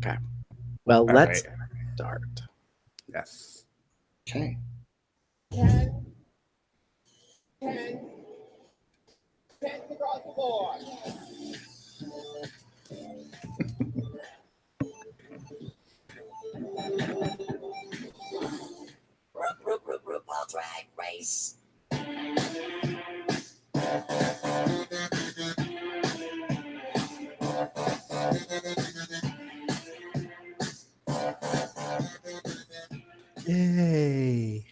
Okay. Well, All let's right. start. Yes. Okay. 10, 10, 10 across the board. COL Drag Race. Yay.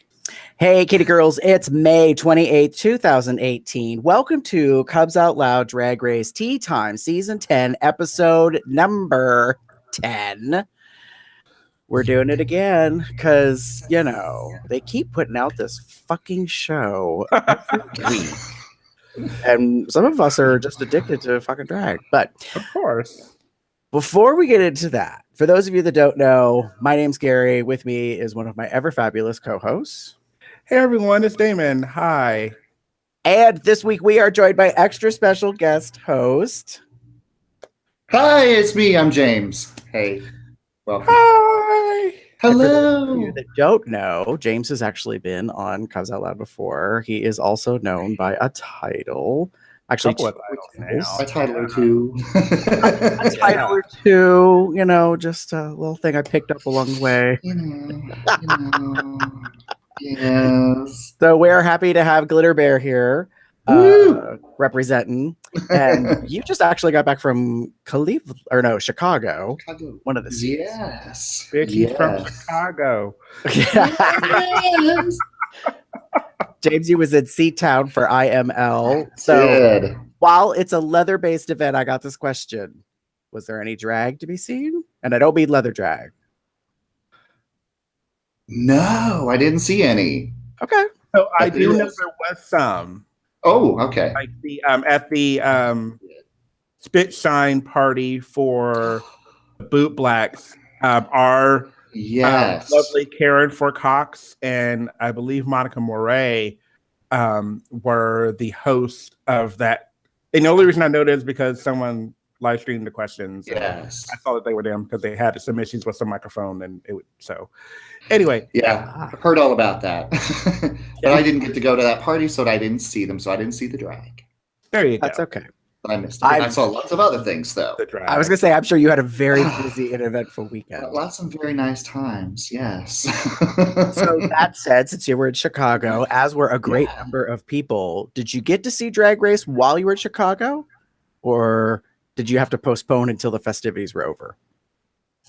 Hey, kitty girls, it's May 28th, 2018. Welcome to Cubs Out Loud Drag Race T-Time, Season 10, Episode number 10. We're doing it again because, you know, they keep putting out this fucking show every week. And some of us are just addicted to fucking drag. But Of course. before we get into that, for those of you that don't know, my name's Gary. With me is one of my ever fabulous co-hosts. Hey, everyone. It's Damon. Hi. And this week we are joined by extra special guest host. Hi, it's me. I'm James. Hey, welcome. Hi. And for those of Hello. you that don't know, James has actually been on Cubs Out Loud before. He is also known by a title. Actually, Couple of two titles now. A title or two. a title or two, you know, just a little thing I picked up along the way. Yes. So we're happy to have Glitterbear here Woo! representing. And you just actually got back from Chicago. Chicago. One of the seats. Yes. Bitch, he's from Yes. Chicago. Yes. James, you was in C-Town for IML. Good. While it's a leather-based event, I got this question. Was there any drag to be seen? And I don't mean leather drag. No, I didn't see any. Okay. So I But do there know is. there was some. Oh, okay. Like the at the spit shine party for Boot Blacks. Our Yes. lovely Karen for Cox and I believe Monica Moret were the hosts of that. And the only reason I know this is because someone live streamed the questions. Yes. I saw that they were them because they had some issues with the microphone, and it would so. Anyway, Yeah, heard all about that. But I didn't get to go to that party, so I didn't see them. So I didn't see the drag. there you That's go. okay. But I missed it. I saw lots of other things, though. The drag. I was going to say, I'm sure you had a very busy and eventful weekend. Lots of very nice times, yes. So that said, since you were in Chicago, as were a great number of people, did you get to see Drag Race while you were in Chicago? Or did you have to postpone until the festivities were over?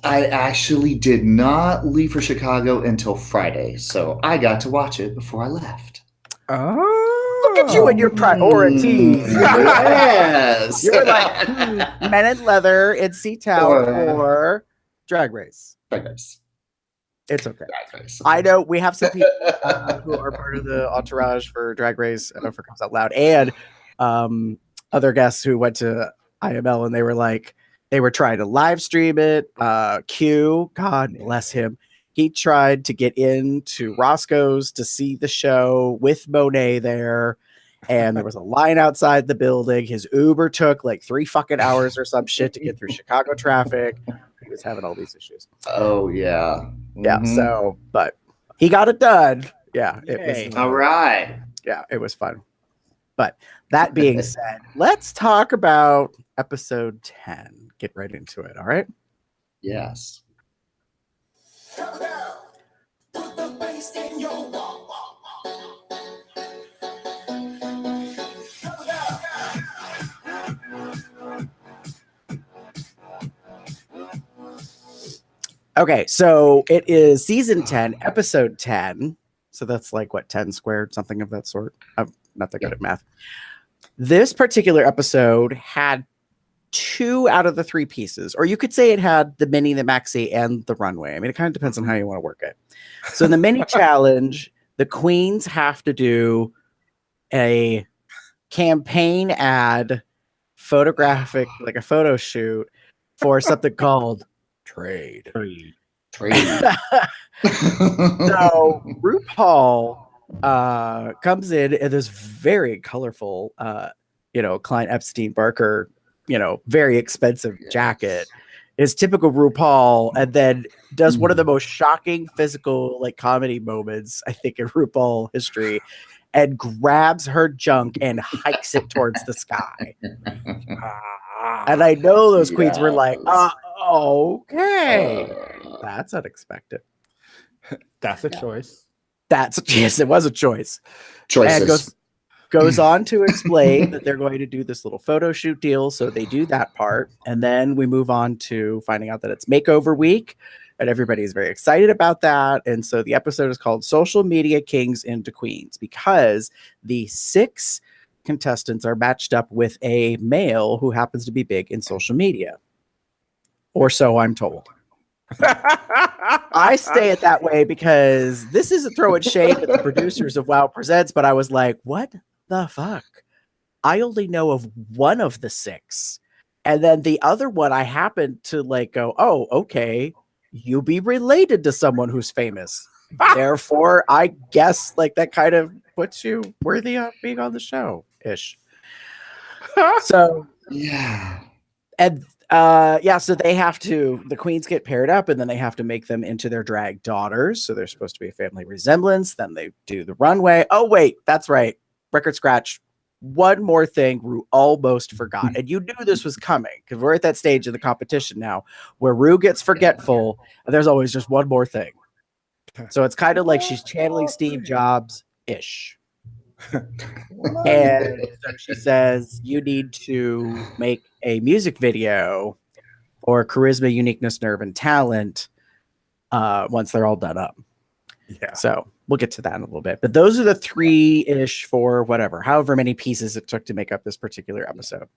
I actually did not leave for Chicago until Friday, so I got to watch it before I left. Oh, Look at you and your priorities. Yes. You were like, Men in Leather in C-Town or Drag Race. Drag Race. It's okay. Drag Race. I know we have some people who are part of the entourage for Drag Race for Comes Out Loud, and other guests who went to IML, and they were like, they were trying to live stream it. Q, God bless him, he tried to get into Roscoe's to see the show with Monet there, and there was a line outside the building. His Uber took like 3 fucking hours or some shit to get through Chicago traffic. He was having all these issues. Oh, yeah. Yeah, Mhm. so, but he got it done. Yeah, it Yay. was. All right. Yeah, it was fun. But that being said, let's talk about episode 10. Get right into it, all right? Yes. Put the bass in your wall. Okay, so it is season 10, episode 10. So that's like what, 10 squared, something of that sort. I'm not that good at math. This particular episode had 2 out of the 3 pieces, or you could say it had the mini, the maxi, and the runway. I mean, it kind of depends on how you want to work it. So in the mini challenge, the queens have to do a campaign ad, photographic, like a photo shoot for something called Trade. Trade. So RuPaul comes in this very colorful, Klein Epstein Barker, very expensive jacket. is typical RuPaul, and then does one of the most shocking physical like comedy moments I think in RuPaul history, and grabs her junk and hikes it towards the sky. And I know those queens were like, okay, that's unexpected. That's a choice. Yes, it was a choice. Choices. And goes on to explain that they're going to do this little photo shoot deal. So they do that part. And then we move on to finding out that it's makeover week. And everybody's very excited about that. And so the episode is called Social Media Kings into Queens, because the 6 contestants are matched up with a male who happens to be big in social media. Or so I'm told. I say it that way because this isn't throwing shade at the producers of WoW Presents, but I was like, what the fuck? I only know of one of the 6. And then the other one, I happened to like go, oh, okay, you be related to someone who's famous. Therefore, I guess like that kind of puts you worthy of being on the show ish. So, Yeah. and so they have to, the queens get paired up and then they have to make them into their drag daughters. So they're supposed to be a family resemblance. Then they do the runway. Oh, wait, that's right. Record scratch. One more thing Rue almost forgot. And you knew this was coming because we're at that stage of the competition now where Rue gets forgetful and there's always just one more thing. So it's kind of like she's channeling Steve Jobs-ish. And so she says, you need to make a music video or charisma, uniqueness, nerve, and talent once they're all done up. Yeah. So we'll get to that in a little bit. But those are the 3-ish for whatever, however many pieces it took to make up this particular episode.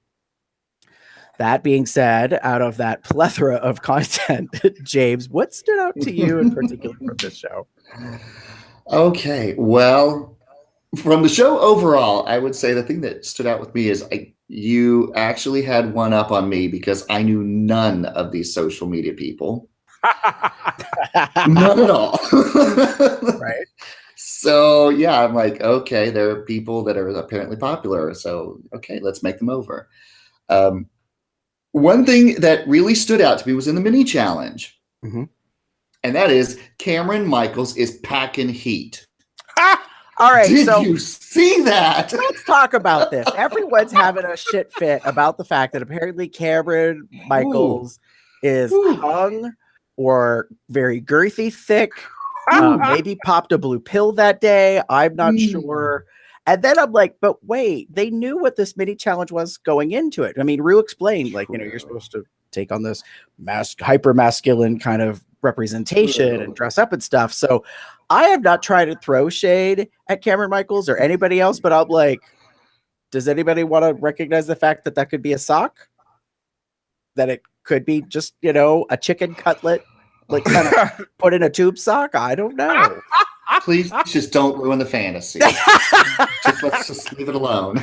That being said, out of that plethora of content, James, what stood out to you in particular from this show? Okay, well, from the show overall, I would say the thing that stood out with me is you actually had one up on me because I knew none of these social media people. None at all. Right. So yeah, I'm like, okay, there are people that are apparently popular. So okay, let's make them over. One thing that really stood out to me was in the mini challenge. Mm-hmm. And that is Cameron Michaels is packing heat. All right, Did so you see that? let's talk about this. Everyone's having a shit fit about the fact that apparently Cameron Michaels is hung or very girthy, thick. Maybe popped a blue pill that day. I'm not sure. And then I'm like, but wait, they knew what this mini challenge was going into it. I mean, Rue explained, like, you're supposed to take on this hyper masculine kind of representation and dress up and stuff. So I have not tried to throw shade at Cameron Michaels or anybody else, but I'm like, does anybody want to recognize the fact that that could be a sock? That it could be just, a chicken cutlet, like kind of put in a tube sock? I don't know. Please just don't ruin the fantasy. Let's just leave it alone.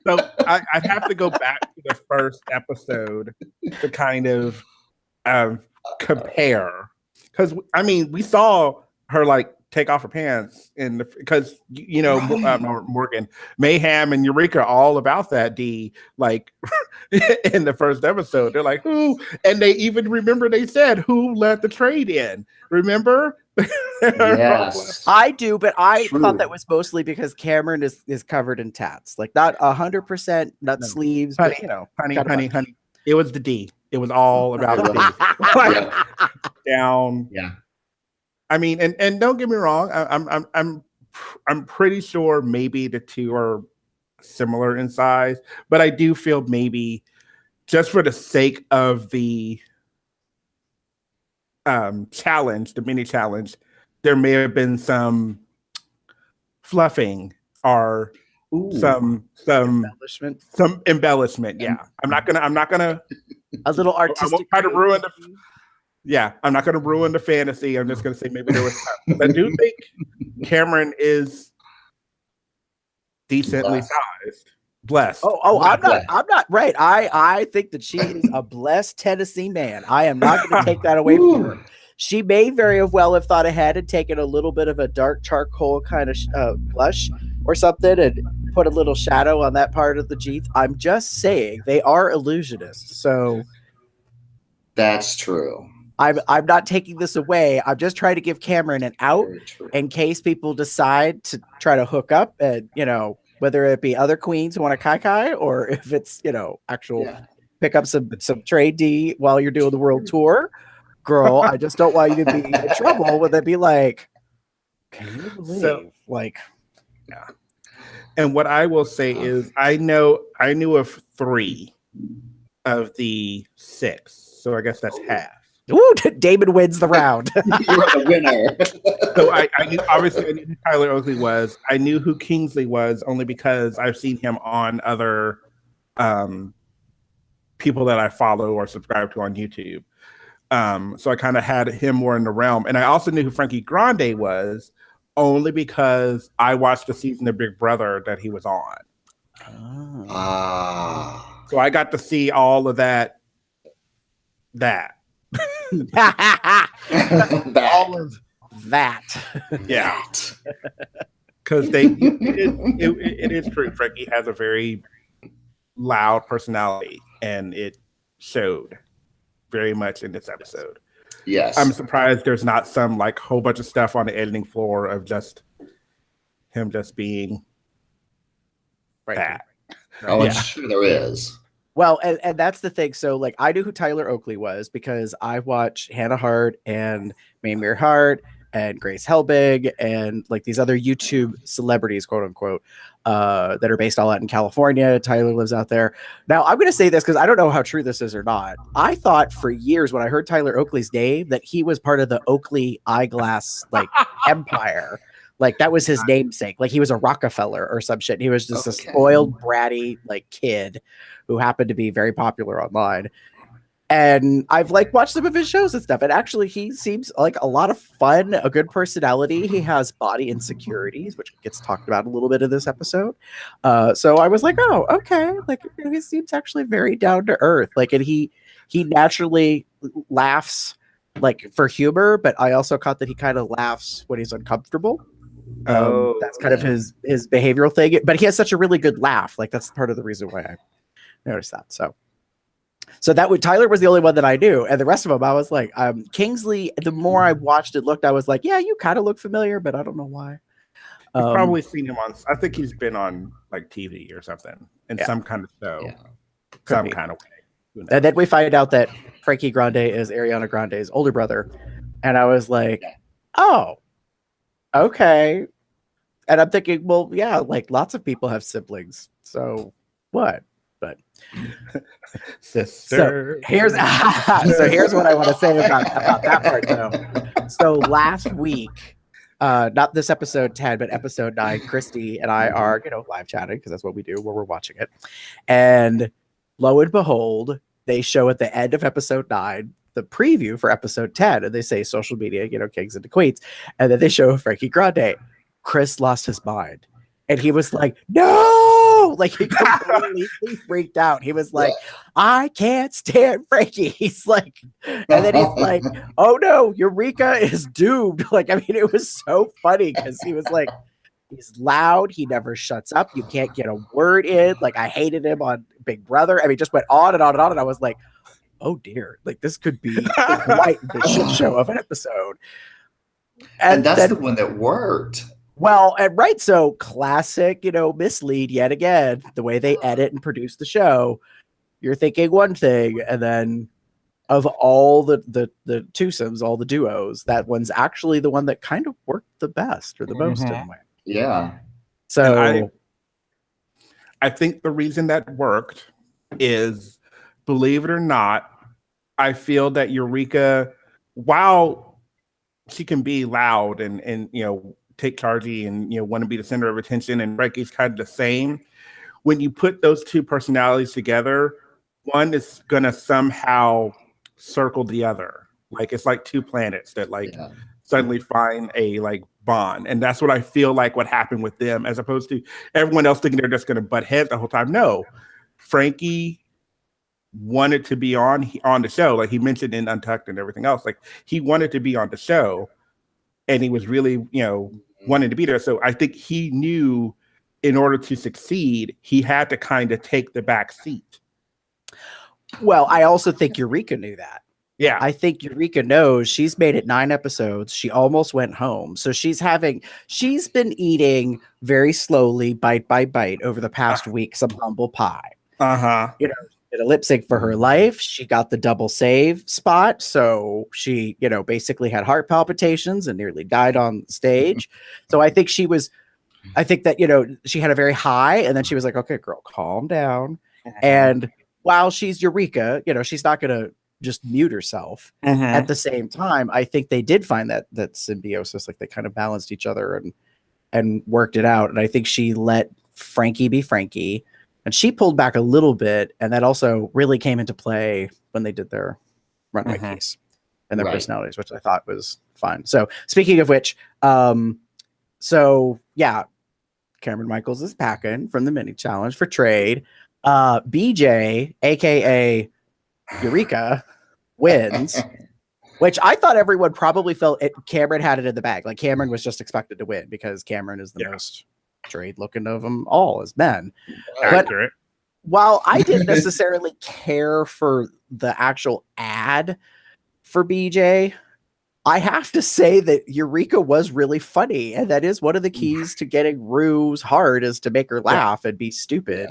So I'd have to go back to the first episode to kind of compare, because I mean we saw her like take off her pants because Morgan Mayhem and Eureka all about that D like in the first episode. They're like, who? And they even remember they said who let the trade in. Remember? Yes, I do, but I thought that was mostly because Cameron is covered in tats, like not 100% nut sleeves, honey, but honey. It was the D. It was all about the D. Down. Yeah. I mean, and don't get me wrong. I'm pretty sure maybe the two are similar in size, but I do feel maybe just for the sake of the challenge, the mini challenge, there may have been some fluffing or some embellishment. Yeah, I'm not gonna a little artistic. I won't try to ruin the. Yeah, I'm not gonna ruin the fantasy. I'm just gonna say maybe there was some. I do think Cameron is decently sized. Blessed. I'm not right. I think that she is a blessed Tennessee man. I am not going to take that away from her. She may very well have thought ahead and taken a little bit of a dark charcoal kind of blush or something and put a little shadow on that part of the jeans. I'm just saying they are illusionists. So That's true. I'm not taking this away. I'm just trying to give Cameron an out Very true. in case people decide to try to hook up, and whether it be other queens who want to kai or if it's actual Yeah. pick up some trade D while you're doing the world tour. Girl, I just don't want you to be in trouble when they be like, can you believe? Yeah. And what I will say is I knew of 3 of the 6. So I guess that's half. Ooh, Damon wins the round. You're the winner. So I knew, obviously, I knew who Tyler Oakley was. I knew who Kingsley was only because I've seen him on other people that I follow or subscribe to on YouTube. So I kind of had him more in the realm. And I also knew who Frankie Grande was only because I watched the season of Big Brother that he was on. So I got to see all of that. All of that. Yeah. Because it is true. Frankie has a very loud personality, and it showed very much in this episode. Yes. I'm surprised there's not some whole bunch of stuff on the editing floor of just him just being that. Oh, I'm sure there is. Well, and that's the thing. So I knew who Tyler Oakley was because I watch Hannah Hart and Mamir Hart and Grace Helbig and these other YouTube celebrities, quote unquote, that are based all out in California. Tyler lives out there. Now, I'm going to say this because I don't know how true this is or not. I thought for years when I heard Tyler Oakley's name that he was part of the Oakley eyeglass empire. That was his namesake. He was a Rockefeller or some shit. He was just a spoiled, bratty kid who happened to be very popular online. And I've watched some of his shows and stuff. And actually, he seems like a lot of fun, a good personality. He has body insecurities, which gets talked about a little bit in this episode. So I was like, oh, okay. He seems actually very down to earth. And he naturally laughs for humor, but I also caught that he kind of laughs when he's uncomfortable. That's kind of his behavioral thing. But he has such a really good laugh. That's part of the reason why I noticed that. So Tyler was the only one that I knew, and the rest of them I was like, Kingsley. The more I watched it, I was like, yeah, you kind of look familiar, but I don't know why. You've probably seen him on. I think he's been on TV or something in some kind of show, some kind of way. And then we find out that Frankie Grande is Ariana Grande's older brother, and I was like, oh, okay. And I'm thinking, well, yeah, lots of people have siblings, so what? But sister. So here's what I want to say about that part though. So last week, not this episode 10, but episode 9, Christy and I are live chatting because that's what we do where we're watching it. And lo and behold, they show at the end of episode 9 the preview for episode 10, and they say social media, kings and queens, and then they show Frankie Grande. Chris lost his mind. And he was like, no, he completely freaked out. He was like, I can't stand Frankie. He's like, and then he's like, oh no, Eureka is doomed. It was so funny because he was like, he's loud. He never shuts up. You can't get a word in. I hated him on Big Brother. Just went on and on and on. And I was like, oh dear, this could be quite the shit show of an episode. And that's the one that worked. Well, and right, so classic, mislead yet again, the way they edit and produce the show. You're thinking one thing, and then of all the twosomes, all the duos, that one's actually the one that kind of worked the best or the most in a way. Yeah. So I think the reason that worked is, believe it or not, I feel that Eureka, while she can be loud and take chargy and want to be the center of attention, and Frankie's kind of the same, when you put those two personalities together, one is gonna somehow circle the other. It's like two planets that suddenly find a bond. And that's what I feel like what happened with them, as opposed to everyone else thinking they're just gonna butt heads the whole time. No, Frankie wanted to be on the show, he mentioned in Untucked and everything else. He wanted to be on the show, and he was really wanting to be there. So I think he knew in order to succeed, he had to kind of take the back seat. Well, I also think Eureka knew that. Yeah. I think Eureka knows she's made it 9 episodes. She almost went home. So she's been eating very slowly, bite by bite, over the past week, some humble pie. Uh-huh. You know, she did a lip sync for her life. She got the double save spot. So she, basically had heart palpitations and nearly died on stage. So I think that, she had a very high, and then she was like, okay, girl, calm down. And while she's Eureka, she's not going to just mute herself. At the same time, I think they did find that symbiosis, like they kind of balanced each other and worked it out. And I think she let Frankie be Frankie, and she pulled back a little bit. And that also really came into play when they did their runway piece and their personalities, which I thought was fun. So speaking of which, Cameron Michaels is packing from the mini challenge for trade. BJ, aka Eureka, wins, which I thought everyone probably felt Cameron had it in the bag. Like Cameron was just expected to win because Cameron is the most trade looking of them all as men. But while I didn't necessarily care for the actual ad for BJ, I have to say that Eureka was really funny. And that is one of the keys to getting Rue's heart, is to make her laugh and be stupid.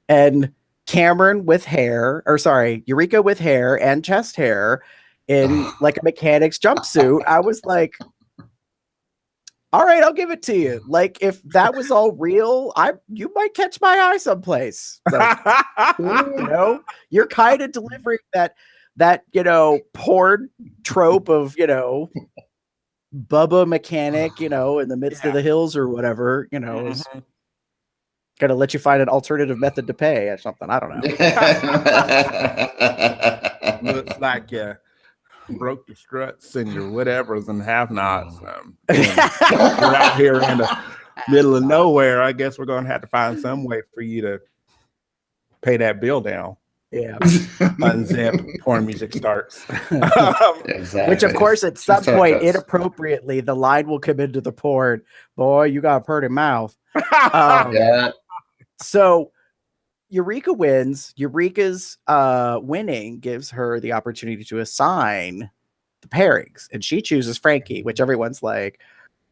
And Eureka with hair and chest hair in like a mechanic's jumpsuit. I was like, all right, I'll give it to you. Like, if that was all real, you might catch my eye someplace. Like, you're kind of delivering that porn trope of, Bubba mechanic, in the midst of the hills or whatever, is gonna let you find an alternative method to pay or something. I don't know. Looks like you broke your struts and your whatevers and have-nots. You're out here in the middle of nowhere. I guess we're gonna have to find some way for you to pay that bill down. Yeah. Unzip, porn music starts. Exactly. Which, of course, at some point, inappropriately, the line will come into the porn. Boy, you got a pretty mouth. So Eureka wins. Eureka's winning gives her the opportunity to assign the pairings, and she chooses Frankie, which everyone's like,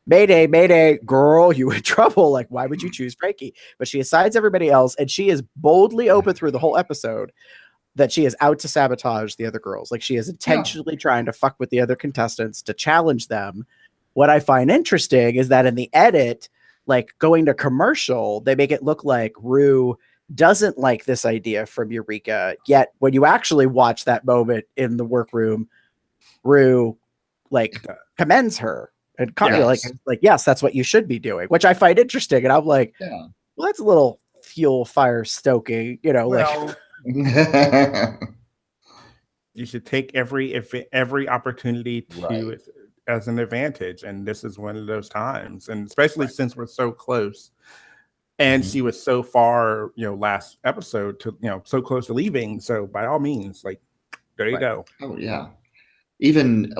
Mayday, Mayday, girl, you in trouble. Like, why would you choose Frankie? But she assigns everybody else, and she is boldly open through the whole episode that she is out to sabotage the other girls. Like, she is intentionally trying to fuck with the other contestants to challenge them. What I find interesting is that in the edit, like going to commercial, they make it look like Rue doesn't like this idea from Eureka. Yet when you actually watch that moment in the workroom, Rue like commends her and like, yes, that's what you should be doing, which I find interesting. And I'm like, well, that's a little fuel fire stoking, like you should take every opportunity to as an advantage, and this is one of those times, and especially since we're so close, and she was so far, last episode to, so close to leaving. So by all means, like, there you go. Oh yeah. Even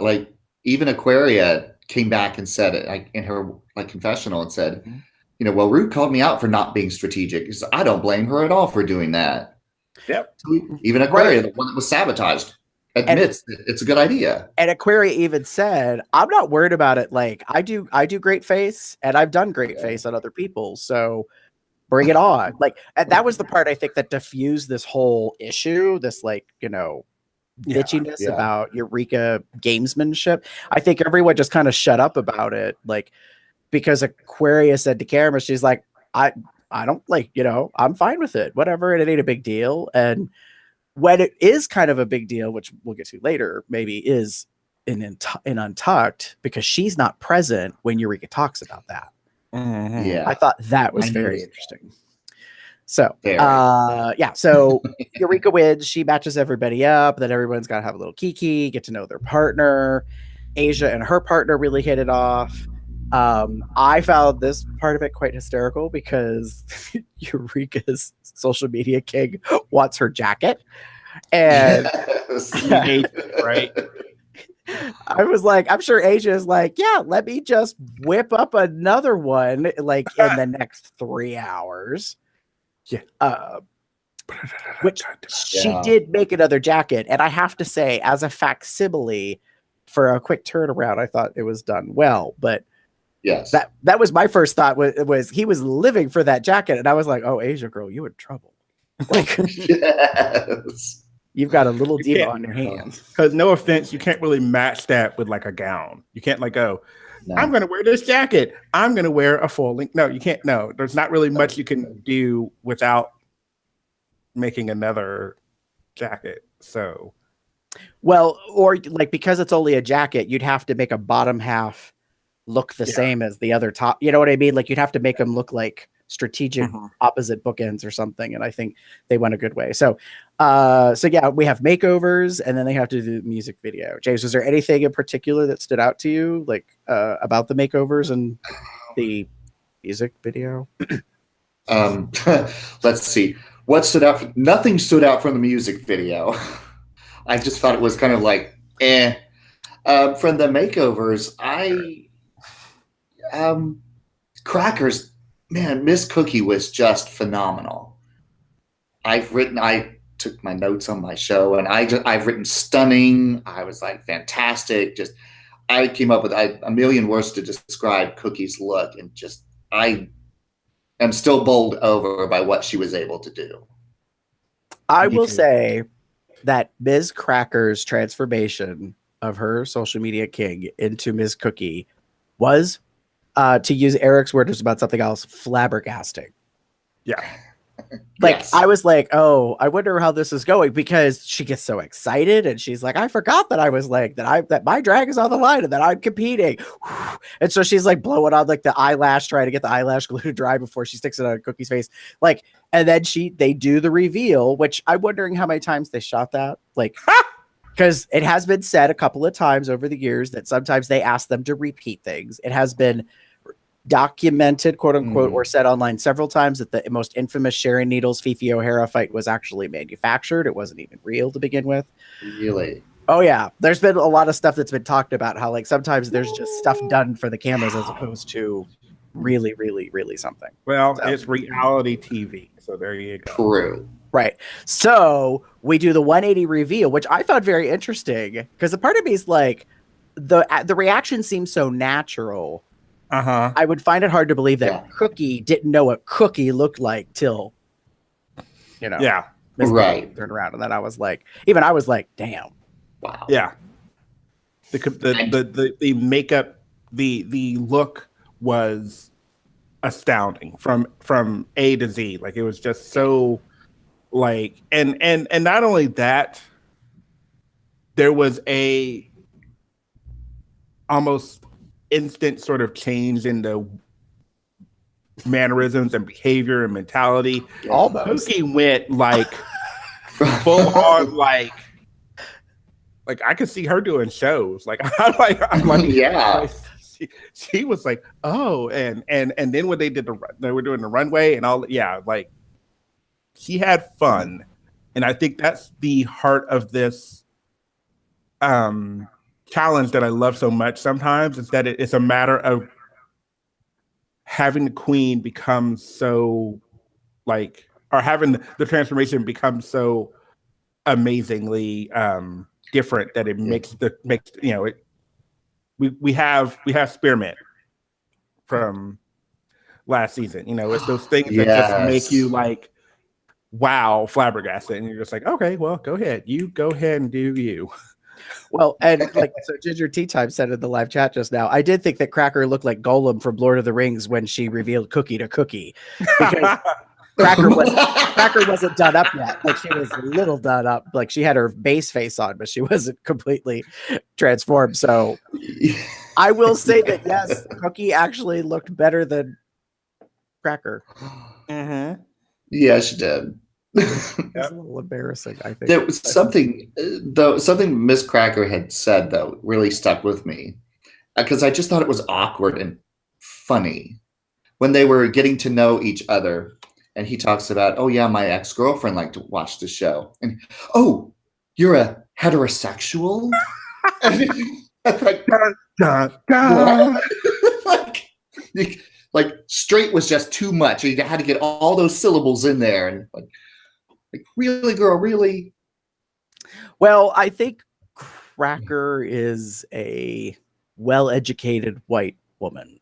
Aquaria came back and said it, like, in her confessional, and said, well, Ruth called me out for not being strategic. So I don't blame her at all for doing that. Yep. So even Aquaria, the one that was sabotaged, admits that it's a good idea. And Aquaria even said, I'm not worried about it. Like, I do great face, and I've done great face on other people. So bring it on. Like, and that was the part I think that diffused this whole issue, this bitchiness about Eureka gamesmanship. I think everyone just kind of shut up about it. Like, because Aquaria said to camera, she's like, I don't I'm fine with it, whatever. And it ain't a big deal. And when it is kind of a big deal, which we'll get to later, maybe is in Untucked, because she's not present when Eureka talks about that. I thought that was very interesting. So, so Eureka wins. She matches everybody up. Then everyone's got to have a little kiki, get to know their partner. Asia and her partner really hit it off. I found this part of it quite hysterical because Eureka's social media king wants her jacket. And right. I was like, I'm sure Asia is like, yeah, let me just whip up another one like in the next 3 hours. Yeah. which she Yeah. did make another jacket. And I have to say, as a facsimile for a quick turnaround, I thought it was done well. But Yes. that was my first thought was he was living for that jacket. And I was like, oh, Asia girl, you in trouble. Like, Yes. you've got a little You diva can't- on your hands. Because no offense, you can't really match that with like a gown. You can't like go, No. I'm going to wear this jacket. I'm going to wear a full length. No, you can't. No, there's not really much you can do without making another jacket. So, Well, or like because it's only a jacket, you'd have to make a bottom half look the Yeah. same as the other top. You know what I mean? Like you'd have to make them look like strategic Mhm. opposite bookends or something. And I think they went a good way. So yeah, we have makeovers and then they have to do the music video. James, was there anything in particular that stood out to you, like about the makeovers and the music video? Let's see. What stood out? Nothing stood out from the music video. I just thought it was kind of like, eh. From the makeovers, Crackers, man, Miss Cookie was just phenomenal. I took my notes on my show, and I've written stunning. I was like fantastic. Just I came up with a million words to describe Cookie's look, and just I am still bowled over by what she was able to do. I Me will too. say that Ms. Cracker's transformation of her social media king into Ms. Cookie was, to use Eric's words about something else, flabbergasting. yeah. Like Yes. I was like, oh, I wonder how this is going because she gets so excited and she's like, I forgot that I was like that my drag is on the line and that I'm competing. And so she's like blowing on like the eyelash, trying to get the eyelash glue to dry before she sticks it on Cookie's face. Like, and then they do the reveal, which I'm wondering how many times they shot that. Like, because it has been said a couple of times over the years that sometimes they ask them to repeat things. It has been documented, quote unquote, or said online several times that the most infamous Sharon Needles Fifi O'Hara fight was actually manufactured. It wasn't even real to begin with. Really? Oh yeah, there's been a lot of stuff that's been talked about how like sometimes there's just stuff done for the cameras as opposed to really, really, really something. Well, So- it's reality TV. So there you go. True. Right. So we do the 180 reveal, which I found very interesting because the part of me is like the reaction seems so natural. Uh-huh. I would find it hard to believe that Yeah. Cookie didn't know what Cookie looked like till, Yeah. Miss Right. Cookie turned around, and then I was like, damn. Wow. Yeah. The makeup, the look was astounding from A to Z. Like it was just so like and not only that, there was a almost instant sort of change in the mannerisms and behavior and mentality. Almost. Cookie went like full on like I could see her doing shows. Like I'm like Yeah. like, she was like, oh, and then when they were doing the runway and all, yeah, like she had fun, and I think that's the heart of this challenge that I love so much. Sometimes is that it's a matter of having the queen become so like, or having the transformation become so amazingly different that it makes it. We have Spearmint from last season. It's those things that just make you like, wow, flabbergasted, and you're just like, okay, well, go ahead and do you. Well, and like so Ginger Tea Time said in the live chat just now, I did think that Cracker looked like Golem from Lord of the Rings when she revealed Cookie to Cookie. Because Cracker wasn't done up yet. Like she was a little done up. Like she had her base face on, but she wasn't completely transformed. So I will say that yes, Cookie actually looked better than Cracker. Mm-hmm. Yeah, she did. It's a little embarrassing, I think. There was something Miss Cracker had said though really stuck with me because I just thought it was awkward and funny when they were getting to know each other, and he talks about, oh yeah, my ex-girlfriend liked to watch the show, and oh, you're a heterosexual. Like, Dun, dun. like straight was just too much. You had to get all those syllables in there, and like Like, really, girl, really? Well, I think Cracker is a well-educated white woman,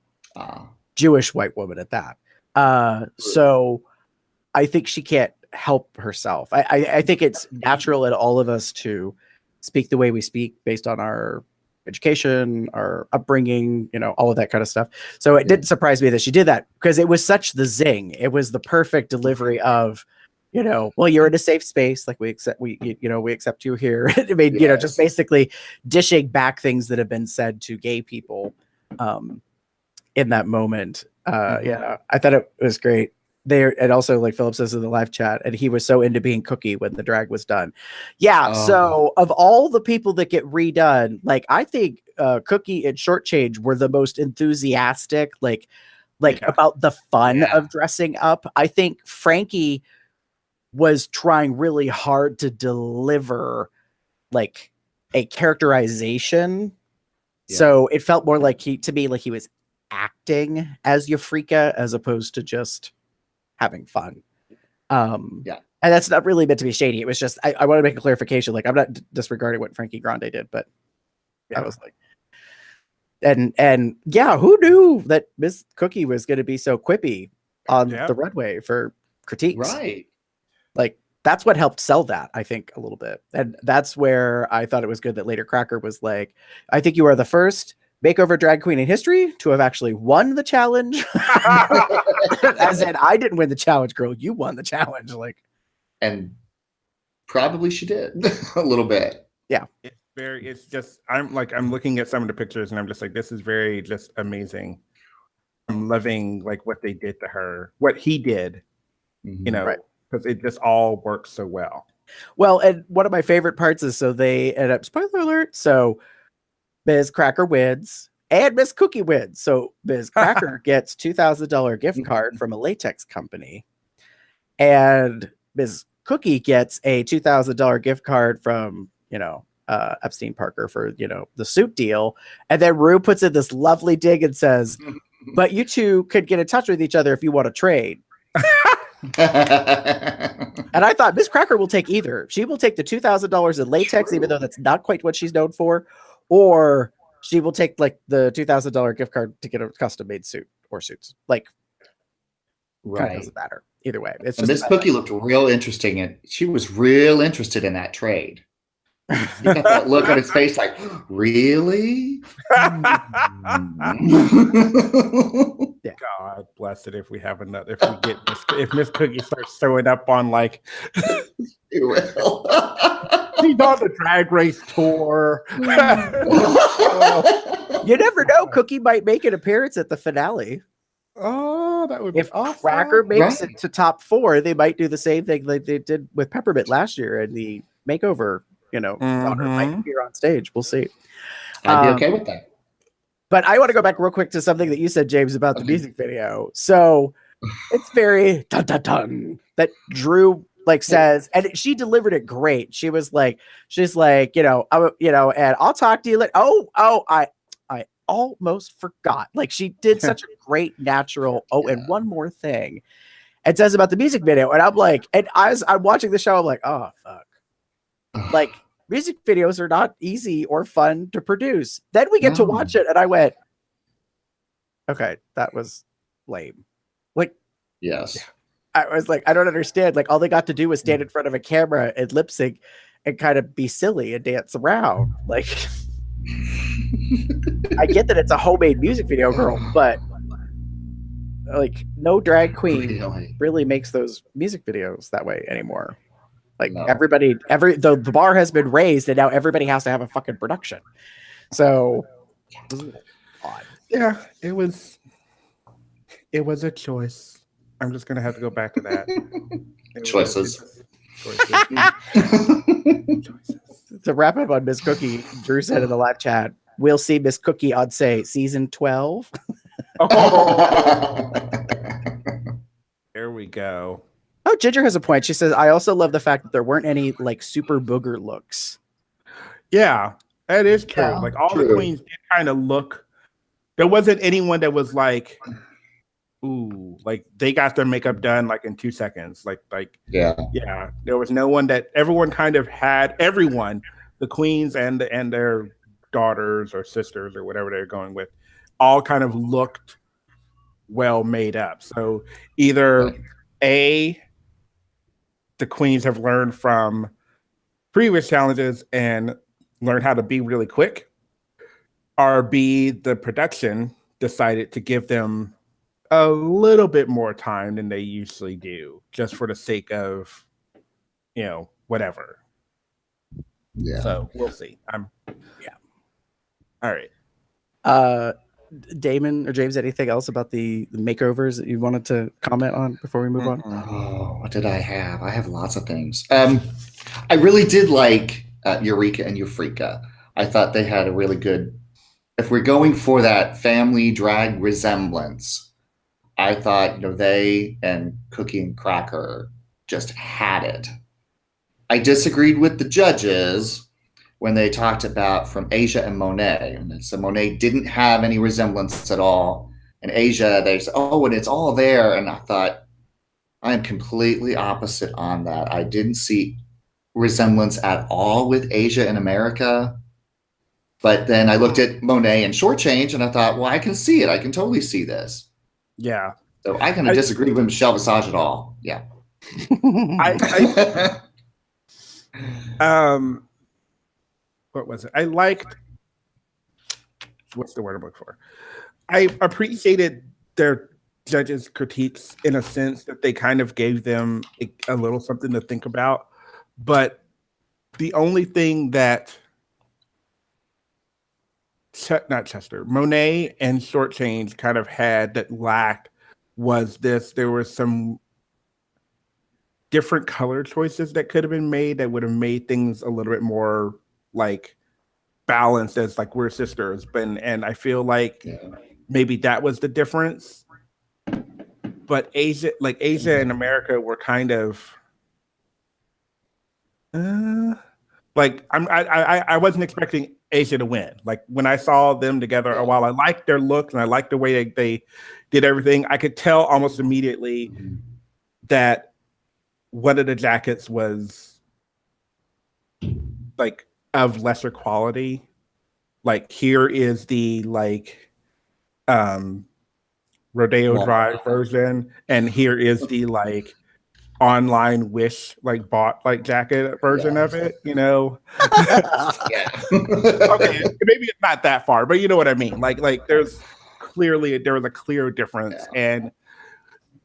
Jewish white woman at that. So I think she can't help herself. I think it's natural in all of us to speak the way we speak based on our education, our upbringing, all of that kind of stuff. So it didn't surprise me that she did that, because it was such the zing. It was the perfect delivery of, well, you're in a safe space. Like we accept you here. I mean, just basically dishing back things that have been said to gay people in that moment. Yeah, I thought it was great. And also, like Philip says in the live chat, and he was so into being Cookie when the drag was done. Yeah. So of all the people that get redone, like I think Cookie and Shortchange were the most enthusiastic, about the fun of dressing up. I think Frankie was trying really hard to deliver like a characterization. So it felt more like he was acting as Eureka as opposed to just having fun. And that's not really meant to be shady. It was just I want to make a clarification. Like, I'm not disregarding what Frankie Grande did, but I was like, and yeah, who knew that Miss Cookie was going to be so quippy on the runway for critiques? Right. Like, that's what helped sell that, I think, a little bit. And that's where I thought it was good that later Cracker was like, I think you are the first makeover drag queen in history to have actually won the challenge. As in, I didn't win the challenge, girl. You won the challenge. And probably she did a little bit. Yeah. It's just, I'm looking at some of the pictures and I'm just like, this is very just amazing. I'm loving what they did to her, what he did, because it just all works so well. Well, and one of my favorite parts is, so they end up, spoiler alert, so Ms. Cracker wins and Miss Cookie wins. So Ms. Cracker gets $2,000 gift card from a latex company, and Ms. Cookie gets a $2,000 gift card from, Epstein Parker for, the suit deal. And then Rue puts in this lovely dig and says, but you two could get in touch with each other if you want to trade. And I thought Miss Cracker will take either. She will take the $2,000 in latex, even though that's not quite what she's known for, or she will take the $2,000 gift card to get a custom made suit or suits. Kind of doesn't matter either way. It's just Miss Cookie looked real interesting, and she was real interested in that trade. You got that look on his face, like, really? God bless it if we have another. If Miss Cookie starts showing up on you will. She's on the Drag Race tour. You never know. Cookie might make an appearance at the finale. Oh, that would be awesome. Cracker makes it to top 4, they might do the same thing like they did with Peppermint last year in the makeover. Might appear on stage. We'll see. I'd be okay with that. But I want to go back real quick to something that you said, James, about the music video. So it's very dun dun dun that Drew says, and she delivered it great. She was like, and I'll talk to you later. I almost forgot. She did such a great natural. And one more thing. It says about the music video, and I'm like, and as I'm watching the show, I'm like, oh fuck. Music videos are not easy or fun to produce. Then we get to watch it, and I went, okay, that was lame. Yes. I was like, I don't understand. All they got to do was stand in front of a camera and lip sync and kind of be silly and dance around. I get that it's a homemade music video, girl, but no drag queen really makes those music videos that way anymore. Everybody, the bar has been raised, and now everybody has to have a fucking production. So, odd. Yeah, it was a choice. I'm just gonna have to go back to that. Choices. To wrap up on Miss Cookie, Drew said in the live chat, "We'll see Miss Cookie on season 12." There we go. Oh, Ginger has a point. She says, I also love the fact that there weren't any super booger looks. Yeah, that is true. All the queens did kind of look. There wasn't anyone that was ooh, like they got their makeup done like in 2 seconds. Yeah. Yeah, there was no one that everyone kind of had everyone, the queens and their daughters or sisters or whatever they're going with, all kind of looked well made up. So either Right. the queens have learned from previous challenges and learned how to be really quick, or B, the production decided to give them a little bit more time than they usually do, just for the sake of, whatever. Yeah. So we'll see. Yeah. All right. Damon or James, anything else about the makeovers that you wanted to comment on before we move on? Oh, what did I have? I have lots of things. I really did like Eureka and Euphorika. I thought they had a really good. If we're going for that family drag resemblance, I thought they and Cookie and Cracker just had it. I disagreed with the judges when they talked about from Asia and Monet. And so Monet didn't have any resemblance at all. And Asia, they said, oh, and it's all there. And I thought, I am completely opposite on that. I didn't see resemblance at all with Asia and America. But then I looked at Monet and Shortchange and I thought, well, I can see it. I can totally see this. Yeah. So I kind of disagree with Michelle Visage at all. Yeah. What was it? I liked, what's the word I'm looking for? I appreciated their judges' critiques in a sense that they kind of gave them a little something to think about. But the only thing that Monet and Shortchange kind of had that lacked was there was some different color choices that could have been made that would have made things a little bit more like balanced as like we're sisters. And I feel like maybe that was the difference. But Asia and America were kind of like I wasn't expecting Asia to win. Like when I saw them together, while I liked their look and I liked the way they did everything, I could tell almost immediately that one of the jackets was like of lesser quality. Like here is the Rodeo Drive version, and here is the online Wish bought jacket version of it, Yeah. Okay, maybe it's not that far, but you know what I mean. Like there was a clear difference, and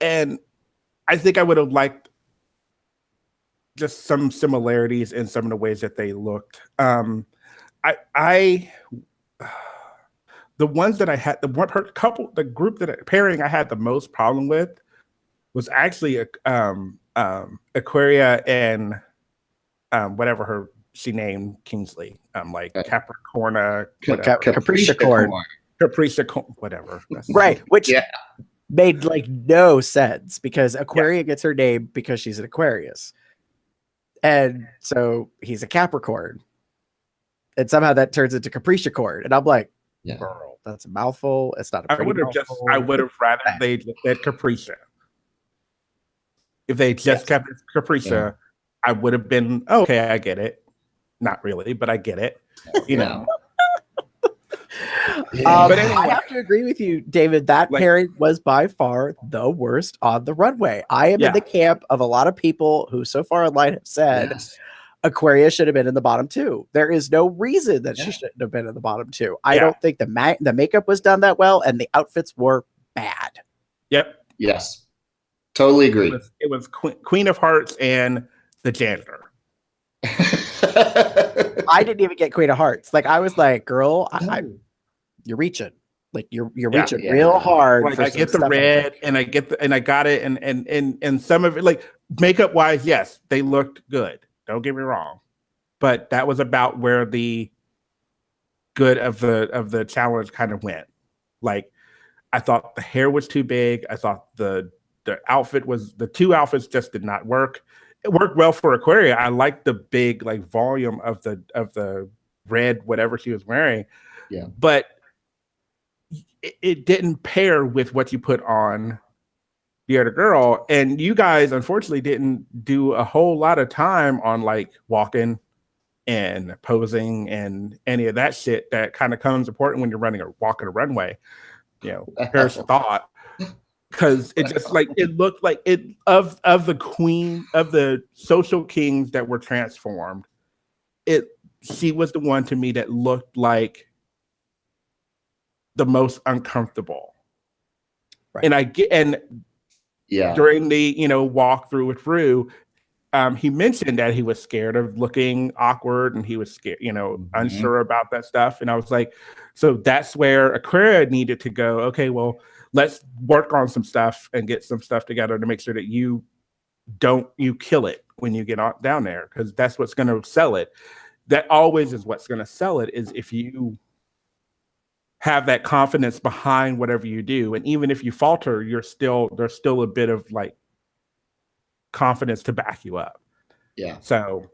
I think I would have liked just some similarities in some of the ways that they looked. The ones that I had, the group pairing I had the most problem with was actually Aquaria and whatever she named Kingsley, Capricorna, Capricia Corn, whatever. Right, which made no sense because Aquaria gets her name because she's an Aquarius, and so he's a Capricorn, and somehow that turns into Capricia Corn, and I'm like, girl, that's a mouthful. It's not a pretty mouthful. I would have rather they said Capricia. If they just kept it Capricia, I would have been okay. I get it. Not really, but I get it. You know. But anyway, I have to agree with you, David. That pairing was by far the worst on the runway. I am in the camp of a lot of people who so far online have said Aquaria should have been in the bottom two. There is no reason that she shouldn't have been in the bottom two. I don't think the makeup was done that well, and the outfits were bad. Yep. Yes. Totally agree. It was Queen of Hearts and the janitor. I didn't even get Queen of Hearts. I was like, girl, you're reaching. You're reaching real hard. I get the red and I got it and some of it makeup wise, yes, they looked good. Don't get me wrong. But that was about where the good of the challenge kind of went. I thought the hair was too big. I thought the outfit the two outfits just did not work. It worked well for Aquaria. I liked the big volume of the red whatever she was wearing. Yeah. But it didn't pair with what you put on the other girl. And you guys, unfortunately, didn't do a whole lot of time on like walking and posing and any of that shit that kind of comes important when you're running or walking a runway. You know, here's thought. Because it just like it looked like it of the queen of the social kings that were transformed, she was the one to me that looked like the most uncomfortable. Right. And I get during the walkthrough with Rue, he mentioned that he was scared of looking awkward and he was scared, unsure about that stuff. And I was like, so that's where Aquaria needed to go. Okay, well, let's work on some stuff and get some stuff together to make sure that you kill it when you get down there, because that's what's going to sell it. That always is what's going to sell it, is if you have that confidence behind whatever you do. And even if you falter, there's still a bit of like confidence to back you up. Yeah. So,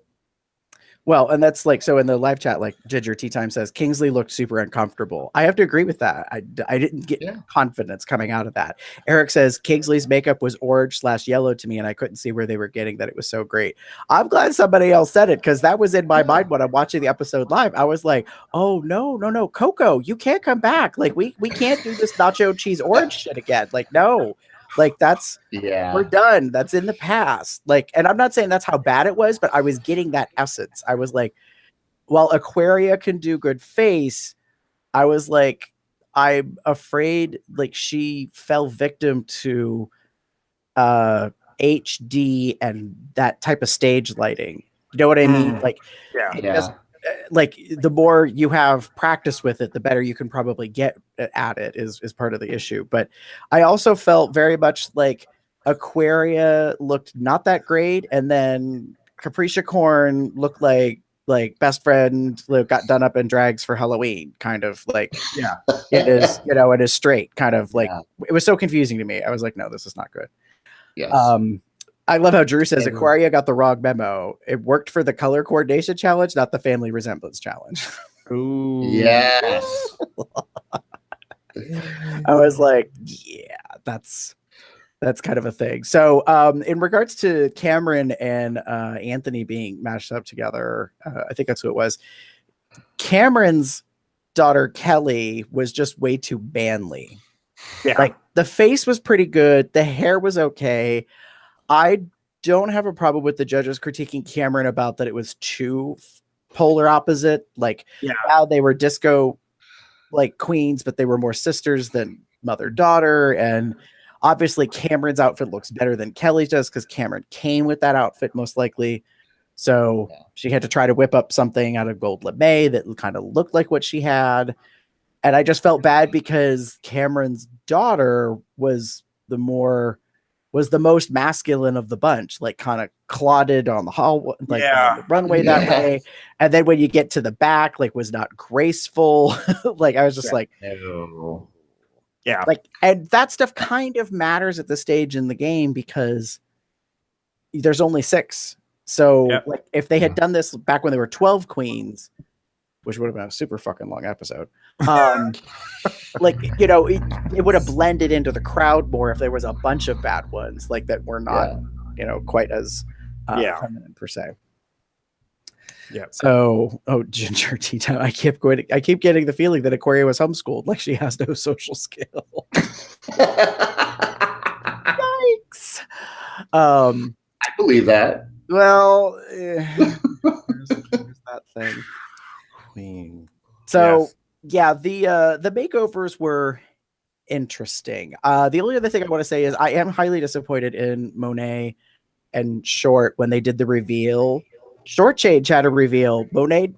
well, and that's like, so in the live chat, like Ginger T-Time says, Kingsley looked super uncomfortable. I have to agree with that. I didn't get confidence coming out of that. Eric says Kingsley's makeup was orange/yellow to me, and I couldn't see where they were getting that it was so great. I'm glad somebody else said it, because that was in my mind when I'm watching the episode live. I was like, oh no, Coco, you can't come back. Like we can't do this nacho cheese orange shit again. Like, no. Like we're done. That's in the past. Like, and I'm not saying that's how bad it was, but I was getting that essence. I was like, while Aquaria can do good face, I was like, I'm afraid like she fell victim to HD and that type of stage lighting. You know what I mean? Like, like the more you have practice with it, the better you can probably get at it is part of the issue. But I also felt very much like Aquaria looked not that great, and then Capricia Corn looked like best friend got done up in drags for Halloween, kind of like it is, it is straight, kind of like it was so confusing to me. I was like, no, this is not good. Yes. I love how Drew says Aquaria got the wrong memo. It worked for the color coordination challenge, not the family resemblance challenge. Ooh. Yes. I was like, yeah, that's kind of a thing. So in regards to Cameron and Anthony being mashed up together, I think that's who it was. Cameron's daughter Kelly was just way too manly. Yeah. Like the face was pretty good. The hair was okay. I don't have a problem with the judges critiquing Cameron about that it was too polar opposite. Like, yeah, they were disco like queens, but they were more sisters than mother-daughter. And obviously Cameron's outfit looks better than Kelly's does, because Cameron came with that outfit most likely. So she had to try to whip up something out of gold lame that kind of looked like what she had. And I just felt bad because Cameron's daughter was the most masculine of the bunch, like kind of clotted on the hall, like on the runway that way. And then when you get to the back, like was not graceful. Like I was just like, like, and that stuff kind of matters at this stage in the game because there's only 6. So like if they had done this back when there were 12 queens, which would have been a super fucking long episode. Like, it would have blended into the crowd more if there was a bunch of bad ones like that were not, quite as feminine per se. Yeah. So, Ginger Tea Time. I keep getting the feeling that Aquaria was homeschooled, like she has no social skill. Yikes. I believe that. Well, there's that thing. Queen. So the makeovers were interesting. The only other thing I want to say is I am highly disappointed in Monet and Short when they did the reveal. Short Change had a reveal. Monet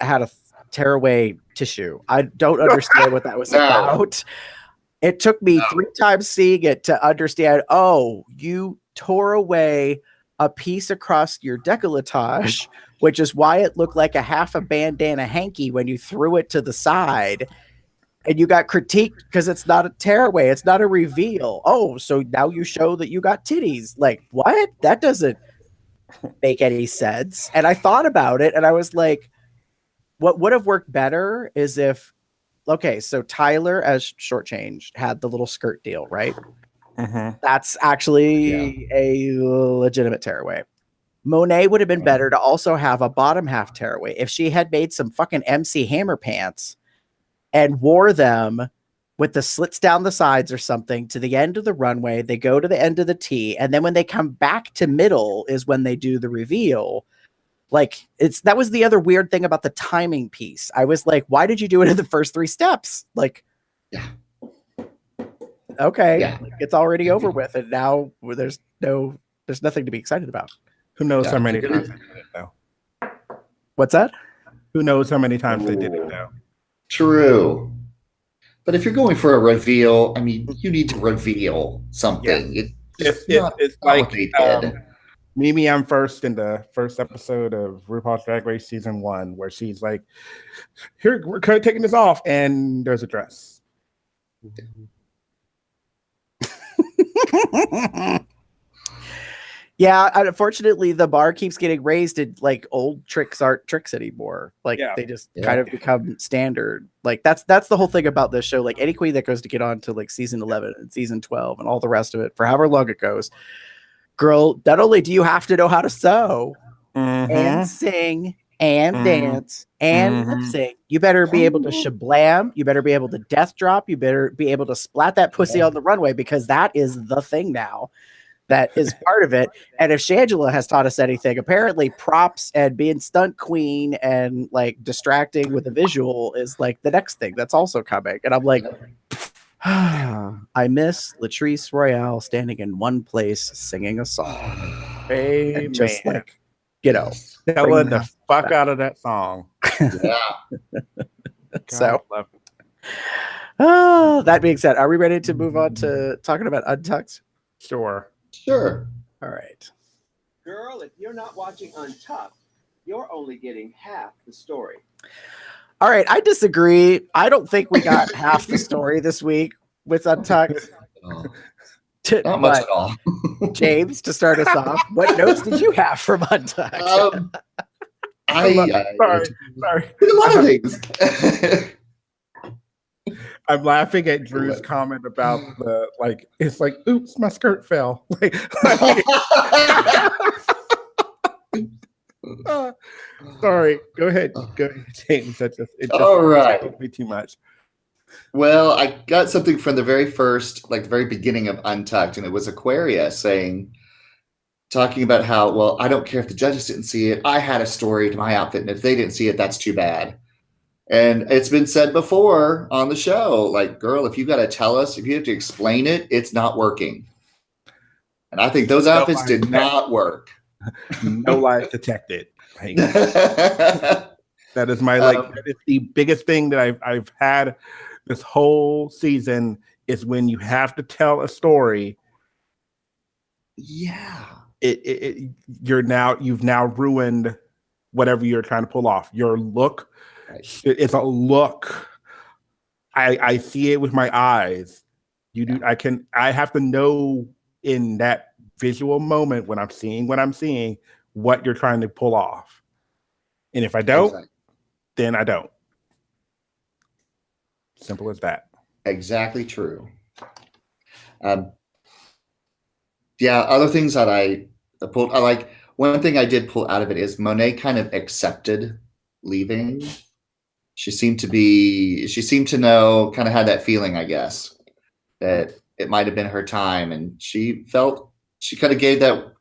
had a tearaway tissue. I don't understand what that was about. It took me 3 times seeing it to understand, oh, you tore away a piece across your décolletage, which is why it looked like a half a bandana hanky when you threw it to the side. And you got critiqued because it's not a tearaway. It's not a reveal. Oh, so now you show that you got titties. Like, what? That doesn't make any sense. And I thought about it and I was like, what would have worked better is if, okay, so Tyler as Short Change had the little skirt deal, right? That's actually a legitimate tearaway. Monet would have been better to also have a bottom half tearaway if she had made some fucking MC Hammer pants and wore them with the slits down the sides or something to the end of the runway. They go to the end of the T, and then when they come back to middle is when they do the reveal. Like, that was the other weird thing about the timing piece. I was like, why did you do it in the first 3 steps? Like, okay, like, it's already over with, and now there's nothing to be excited about. Who knows how many times they did it though? What's that? Who knows how many times they did it though? True. But if you're going for a reveal, I mean, you need to reveal something. Yeah. It's like what they did. Mimi I'm First in the first episode of RuPaul's Drag Race season 1, where she's like, "Here, we're kind of taking this off," and there's a dress. Yeah, unfortunately, the bar keeps getting raised, and like old tricks aren't tricks anymore. Like they just kind of become standard. Like that's the whole thing about this show. Like any queen that goes to get on to like season 11 and season 12 and all the rest of it, for however long it goes, girl, not only do you have to know how to sew and sing and dance and lip sync, you better be able to shablam, you better be able to death drop, you better be able to splat that pussy on the runway, because that is the thing now. That is part of it. And if Shangela has taught us anything, apparently props and being stunt queen and like distracting with a visual is like the next thing that's also coming. And I'm like, I miss Latrice Royale standing in one place singing a song. And just like, you know, telling the fuck out of that song. So, that being said, are we ready to move on to talking about Untucked? Sure. All right. Girl, if you're not watching Untucked, you're only getting half the story. All right, I disagree. I don't think we got half the story this week with Untucked. Not much at all. James, to start us off, what notes did you have from Untucked? Sorry. A lot of things. I'm laughing at Drew's comment about the like. It's like, oops, my skirt fell. Sorry. Go ahead, James. All right. It be too much. Well, I got something from the very first, like the very beginning of Untucked, and it was Aquaria talking about how, well, I don't care if the judges didn't see it. I had a story to my outfit, and if they didn't see it, that's too bad. And it's been said before on the show, like, girl, if you got to tell us, if you have to explain it, it's not working. And I think those outfits did not work. No lies detected. That is my that is the biggest thing that I've had this whole season, is when you have to tell a story. Yeah. You've now ruined whatever you're trying to pull off. Your look. Right. It's a look. I see it with my eyes. You do. I have to know in that visual moment when I'm seeing what you're trying to pull off. And if I don't, then I don't. Simple as that. Exactly true. Other things that I pulled, one thing I did pull out of it is Monet kind of accepted leaving. She seemed to know, kind of had that feeling, I guess, that it might have been her time. And she kind of gave that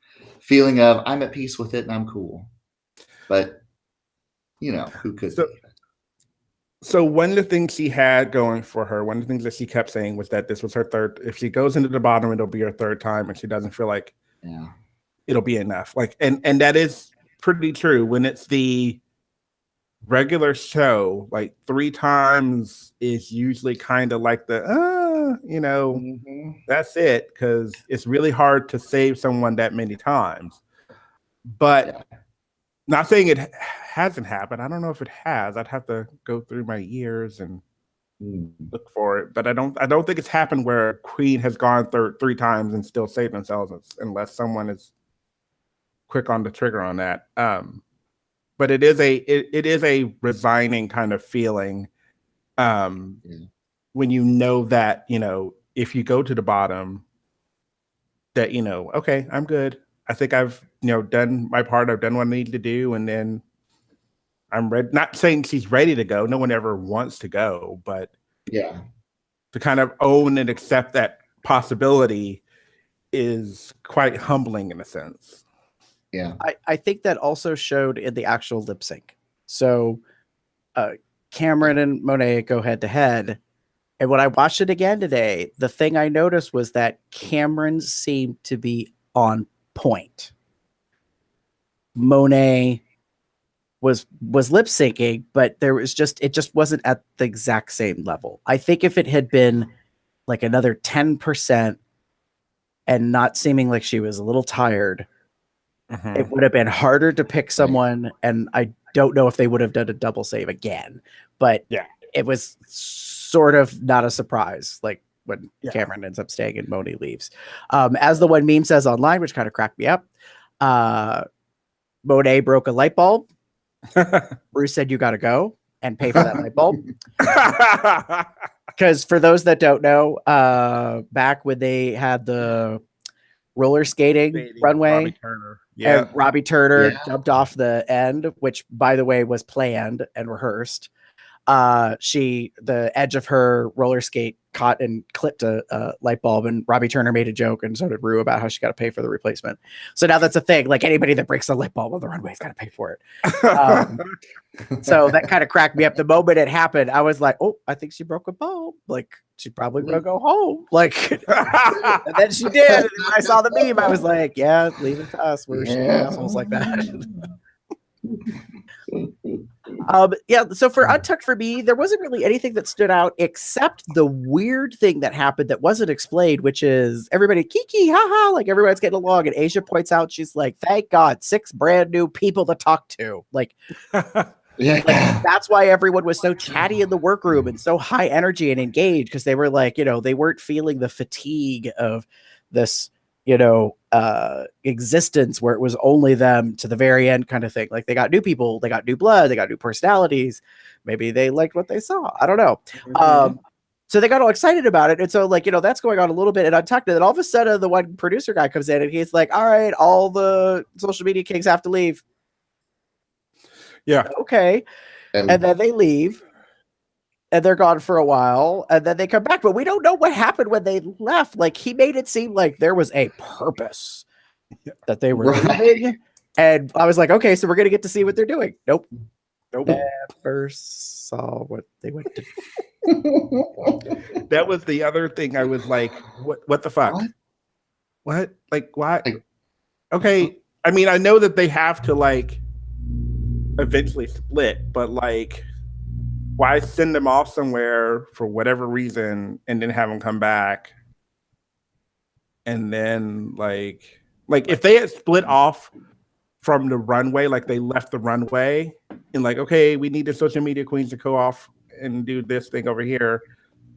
feeling of, I'm at peace with it and I'm cool. But, who could be? So one of the things she had going for her, one of the things that she kept saying was that this was her third. If she goes into the bottom, it'll be her third time, and she doesn't feel like it'll be enough. Like, and that is pretty true. When it's the regular show, like 3 times is usually kind of like the that's it, because it's really hard to save someone that many times. But not saying it hasn't happened. I don't know if it has. I'd have to go through my years and look for it. But I don't think it's happened where a queen has gone 3 times and still saved themselves, unless someone is quick on the trigger on that. But it is a resigning kind of feeling when you know that, if you go to the bottom, that, okay, I'm good. I think I've, done my part. I've done what I need to do. And then I'm ready. Not saying she's ready to go. No one ever wants to go, but Yeah. to kind of own and accept that possibility is quite humbling in a sense. Yeah. I think that also showed in the actual lip sync. So Cameron and Monet go head to head. And when I watched it again today, the thing I noticed was that Cameron seemed to be on point. Monet was lip syncing, but it just wasn't at the exact same level. I think if it had been like another 10% and not seeming like she was a little tired, it would have been harder to pick someone. And I don't know if they would have done a double save again, but Yeah. it was sort of not a surprise, like when Cameron ends up staying and Moni leaves. As the one meme says online, which kind of cracked me up, Monet broke a light bulb. Bruce said, "You got to go and pay for that light bulb." Because for those that don't know, back when they had the roller skating runway, and Robbie Turner jumped off the end, which by the way was planned and rehearsed. The edge of her roller skate caught and clipped a light bulb, and Robbie Turner made a joke, and so did Rue, about how she got to pay for the replacement. So now that's a thing. Like, anybody that breaks a light bulb on the runway's got to pay for it. So that kind of cracked me up. The moment it happened, I was like, "Oh, I think she broke a bulb. Like, she's probably gonna go home." Like, and then she did. And when I saw the meme, I was like, "Yeah, leave it to us. We're assholes like that." So for Untucked, for me, there wasn't really anything that stood out except the weird thing that happened that wasn't explained, which is everybody kiki haha, like everybody's getting along, and Asia points out, she's like, "Thank God, 6 brand new people to talk to." Like, like, that's why everyone was so chatty in the workroom and so high energy and engaged, because they were like, they weren't feeling the fatigue of this existence where it was only them to the very end kind of thing. Like, they got new people, they got new blood, they got new personalities. Maybe they liked what they saw. I don't know. So they got all excited about it. And so, like, that's going on a little bit. And Untucked, and then all of a sudden the one producer guy comes in and he's like, "All right, all the social media kings have to leave." Yeah. Okay. And then they leave. And they're gone for a while, and then they come back, but we don't know what happened when they left. Like, he made it seem like there was a purpose that they were leaving, and I was like, okay, so we're gonna get to see what they're doing. Nope. Never saw what they went to. That was the other thing. I was like, what the fuck? What? Like, why? Okay, I mean, I know that they have to, like, eventually split, but, like, why send them off somewhere for whatever reason and then have them come back? And then, like if they had split off from the runway, like they left the runway and like, okay, we need the social media queens to go off and do this thing over here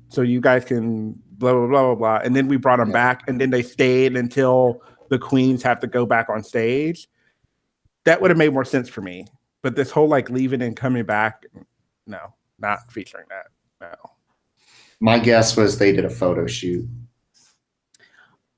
so you guys can blah, blah, blah, blah, blah. And then we brought them back, and then they stayed until the queens have to go back on stage. That would have made more sense for me. But this whole, like, leaving and coming back, no. Not featuring that. No. My guess was they did a photo shoot.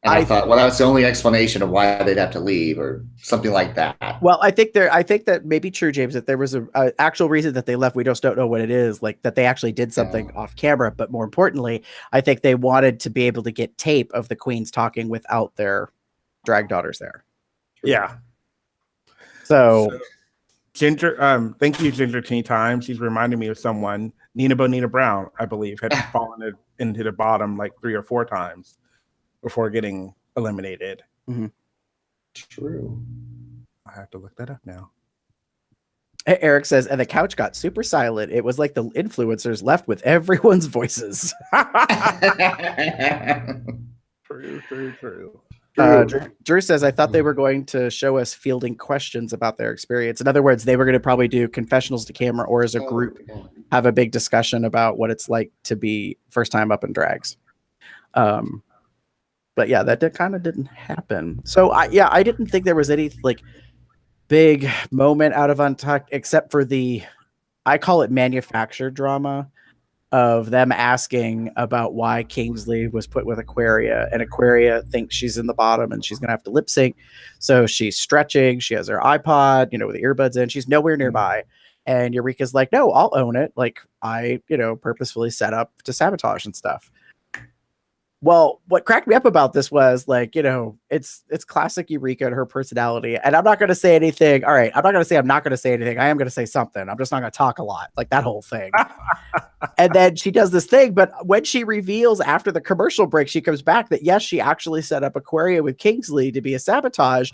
And I thought, well, that's the only explanation of why they'd have to leave or something like that. Well, I think that may be true, James, that there was a actual reason that they left. We just don't know what it is, like that they actually did something off camera. But more importantly, I think they wanted to be able to get tape of the queens talking without their drag daughters there. Yeah. So Ginger, thank you, Ginger T-Time. She's reminding me of someone, Nina Brown, I believe, had fallen into the bottom like 3 or 4 times before getting eliminated. Mm-hmm. True. I have to look that up now. Eric says, and the couch got super silent. It was like the influencers left with everyone's voices. True. Drew says, I thought they were going to show us fielding questions about their experience. In other words, they were going to probably do confessionals to camera, or as a group have a big discussion about what it's like to be first time up in drags. But yeah, that kind of didn't happen. So I didn't think there was any like big moment out of Untucked, except for I call it manufactured drama. of them asking about why Kingsley was put with Aquaria, and Aquaria thinks she's in the bottom and she's gonna have to lip sync. So she's stretching, she has her iPod, with the earbuds in, she's nowhere nearby. And Eureka's like, no, I'll own it. Like, I, purposefully set up to sabotage and stuff. Well, what cracked me up about this was like, it's classic Eureka and her personality. And I'm not going to say anything. All right. I'm not going to say I'm not going to say anything. I am going to say something. I'm just not going to talk a lot, like that whole thing. And then she does this thing. But when she reveals after the commercial break, she comes back that, yes, she actually set up Aquaria with Kingsley to be a sabotage.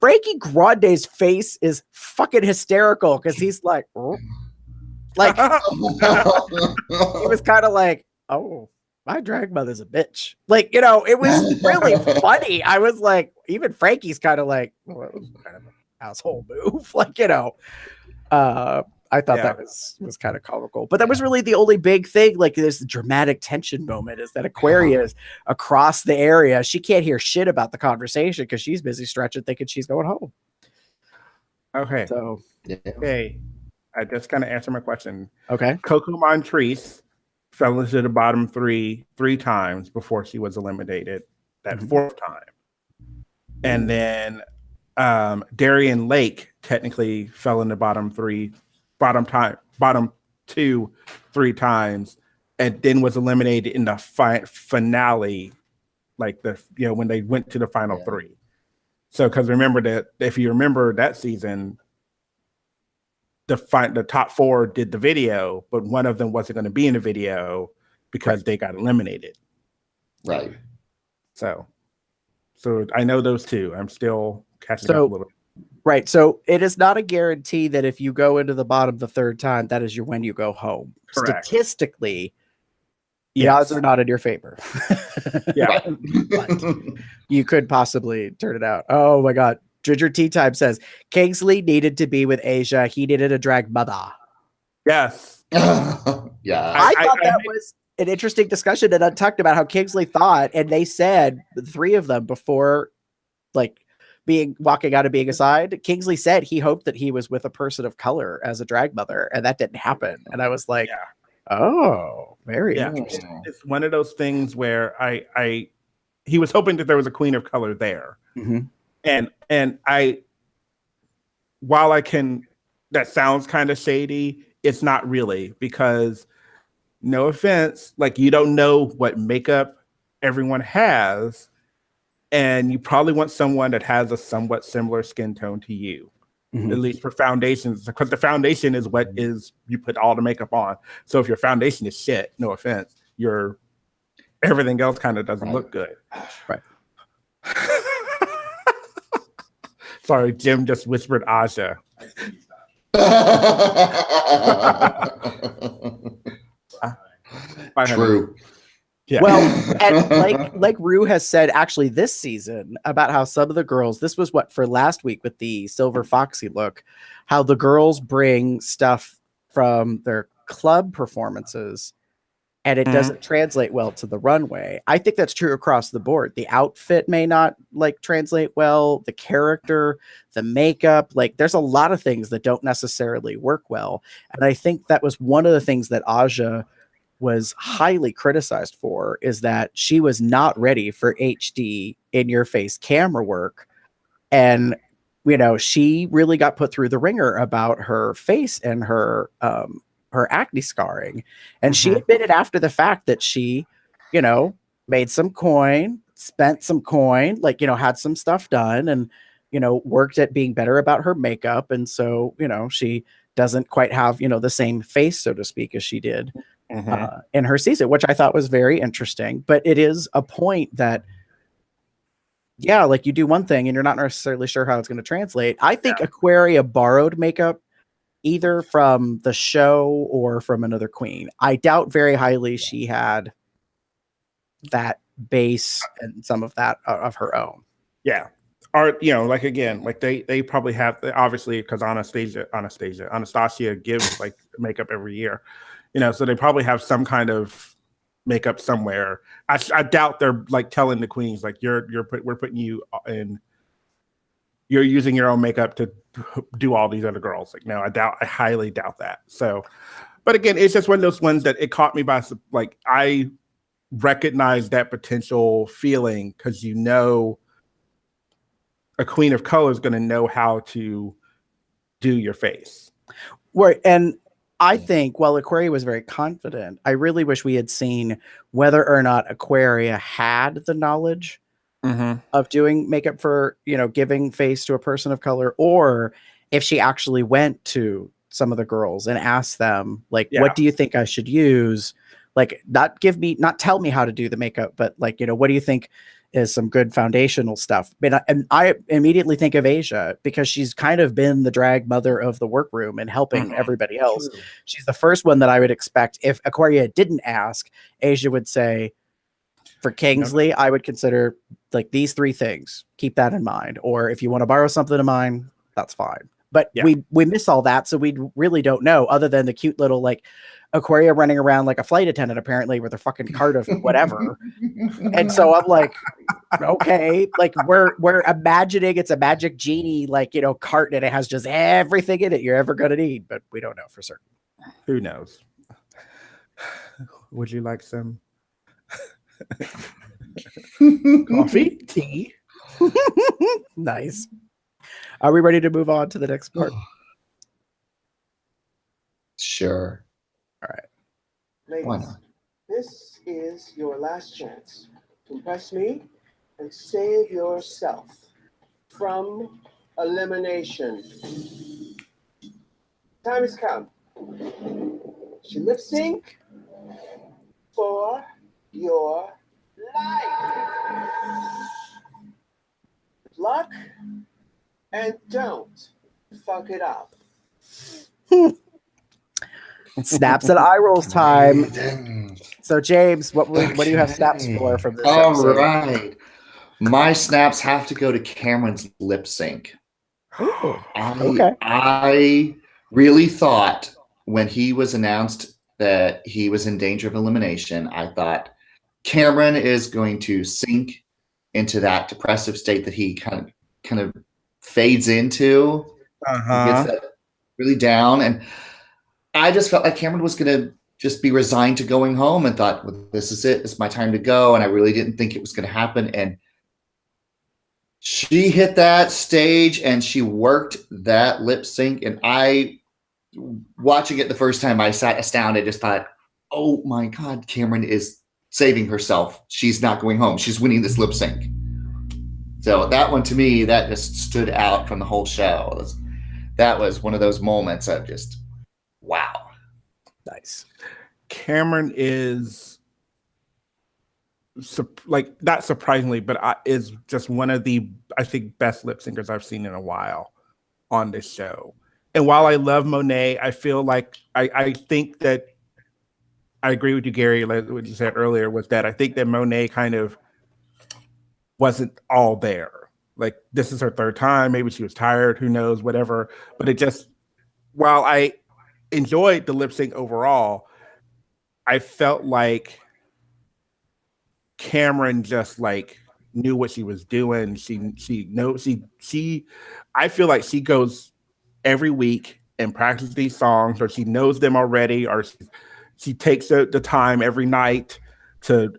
Frankie Grande's face is fucking hysterical because he's like, oh. Like, he was kind of like, oh. My drag mother's a bitch. Like, it was really funny. I was like, even Frankie's kind of like, well, that was kind of an asshole move. Like, I thought that was kind of comical. But that was really the only big thing. Like, there's the dramatic tension moment is that Aquaria is across the area. She can't hear shit about the conversation because she's busy stretching, thinking she's going home. Okay. So, okay. I just kind of answered my question. Okay. Coco Montrese fell into the bottom three times before she was eliminated that fourth time. And then Darian Lake technically fell in the bottom two 3 times, and then was eliminated in the finale, like when they went to the final 3. So, because remember that if you remember that season, the top 4 did the video, but one of them wasn't going to be in the video because they got eliminated. Right. So I know those 2. I'm still catching up a little bit. Right. So it is not a guarantee that if you go into the bottom the 3rd time, that is when you go home. Correct. Statistically, the odds are not in your favor. Yeah. But you could possibly turn it out. Oh my God. Ginger T-Time says Kingsley needed to be with Asia. He needed a drag mother. Yes. Yeah. I thought that was an interesting discussion and Untucked about how Kingsley thought, and they said, the 3 of them before, like, walking out of being assigned, Kingsley said he hoped that he was with a person of color as a drag mother, and that didn't happen. And I was like, oh, very interesting. It's one of those things where he was hoping that there was a queen of color there. And while that sounds kind of shady, it's not really, because no offense, like, you don't know what makeup everyone has, and you probably want someone that has a somewhat similar skin tone to you, at least for foundations, because the foundation is what is you put all the makeup on. So if your foundation is shit, no offense, everything else kind of doesn't look good. Right. Sorry, Jim just whispered Aja. True. Yeah. Well, and like Rue has said, actually, this season about how some of the girls, this was what for last week with the Silver Foxy look, how the girls bring stuff from their club performances and it doesn't translate well to the runway. I think that's true across the board. The outfit may not translate well, the character, the makeup, there's a lot of things that don't necessarily work well. And I think that was one of the things that Aja was highly criticized for, is that she was not ready for HD in your face camera work. And, she really got put through the ringer about her face and her acne scarring. And she admitted after the fact that she, made some coin, spent some coin, had some stuff done and, worked at being better about her makeup. And so, she doesn't quite have, the same face, so to speak, as she did in her season, which I thought was very interesting. But it is a point that, you do one thing and you're not necessarily sure how it's going to translate. I think Aquaria borrowed makeup either from the show or from another queen. I doubt very highly she had that base and some of that of her own. Yeah. Or, again, they probably have, obviously, because Anastasia gives makeup every year, so they probably have some kind of makeup somewhere. I doubt they're telling the queens, we're putting you in, you're using your own makeup to do all these other girls. No, I highly doubt that. So, But again, it's just one of those ones that it caught me by, like, I recognize that potential feeling because a queen of color is going to know how to do your face. Right. And I think while Aquaria was very confident, I really wish we had seen whether or not Aquaria had the knowledge of doing makeup for, giving face to a person of color, or if she actually went to some of the girls and asked them, like, what do you think I should use? Like, not tell me how to do the makeup, but like, what do you think is some good foundational stuff? And I immediately think of Asia because she's kind of been the drag mother of the workroom and helping everybody else. True. She's the first one that I would expect if Aquaria didn't ask, Asia would say, for Kingsley, I would consider like these 3 things. Keep that in mind. Or if you want to borrow something of mine, that's fine. But we miss all that, so we really don't know, other than the cute little like Aquaria running around like a flight attendant, apparently, with a fucking cart of whatever. And so I'm like, okay, like we're imagining it's a magic genie, like, cart, and it has just everything in it you're ever gonna need, but we don't know for certain. Who knows? Would you like some coffee, tea? Nice. Are we ready to move on to the next part? Sure. All right. Ladies, Why not? this is your last chance to impress me and save yourself from elimination. Time has come. You lip sync for your life. Good luck, and don't fuck it up. Snaps and eye rolls time. So James, what do you have snaps for from this episode? All right. My snaps have to go to Cameron's lip sync. Okay. I really thought when he was announced that he was in danger of elimination, I thought Cameron is going to sink into that depressive state that he kind of fades into. He gets that really down. And I just felt like Cameron was going to just be resigned to going home and thought, well, this is it. It's my time to go. And I really didn't think it was going to happen. And she hit that stage and she worked that lip sync. And watching it the first time, I sat astounded, just thought, oh my God, Cameron is saving herself. She's not going home. She's winning this lip sync. So that one, to me, that just stood out from the whole show. That was one of those moments of just, wow. Nice. Cameron is not surprisingly, but is just one of the, I think, best lip syncers I've seen in a while on this show. And while I love Monet, I feel like I think that I agree with you, Gary. Like what you said earlier was that I think that Monet kind of wasn't all there. Like, this is her 3rd time. Maybe she was tired. Who knows? Whatever. But it just, while I enjoyed the lip sync overall, I felt like Cameron just like knew what she was doing. I feel like she goes every week and practices these songs, or she knows them already, or she takes the time every night to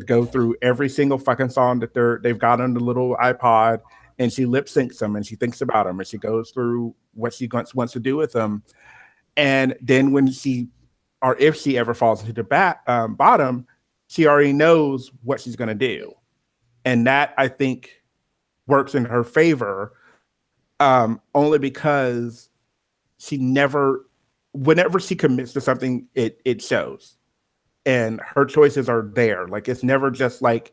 go through every single fucking song that they've got on the little iPod, and she lip syncs them, and she thinks about them, and she goes through what she wants to do with them. And then when if she ever falls into the bottom, she already knows what she's going to do. And that, I think, works in her favor, only because whenever she commits to something, it shows. And her choices are there. Like, it's never just like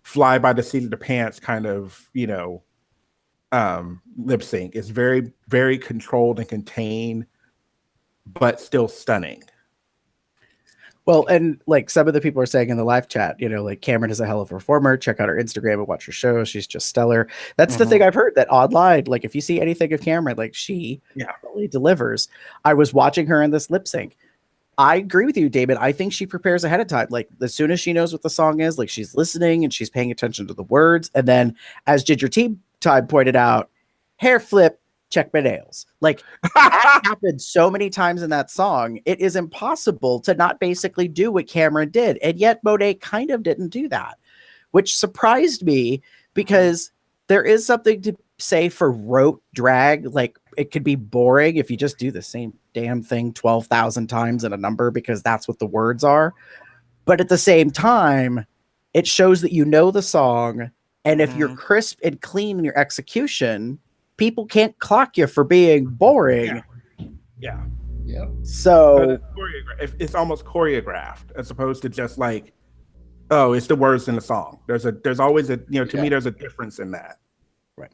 fly by the seat of the pants kind of, lip sync. It's very, very controlled and contained, but still stunning. Well, and like some of the people are saying in the live chat, like Cameron is a hell of a performer. Check out her Instagram and watch her show. She's just stellar. That's the thing I've heard, that online, like if you see anything of Cameron, like she really delivers. I was watching her in this lip sync. I agree with you, Damon. I think she prepares ahead of time. Like, as soon as she knows what the song is, like she's listening and she's paying attention to the words. And then, as Ginger Tea Time pointed out, hair flip check my nails. Like that happened so many times in that song. It is impossible to not basically do what Cameron did. And yet Monet kind of didn't do that, which surprised me because there is something to say for rote drag. Like it could be boring if you just do the same damn thing 12,000 times in a number because that's what the words are. But at the same time, it shows that you know the song. And if you're crisp and clean in your execution, people can't clock you for being boring. Yeah. So it's almost choreographed as opposed to just like, oh, it's the words in the song. There's always a, to me, there's a difference in that. Right.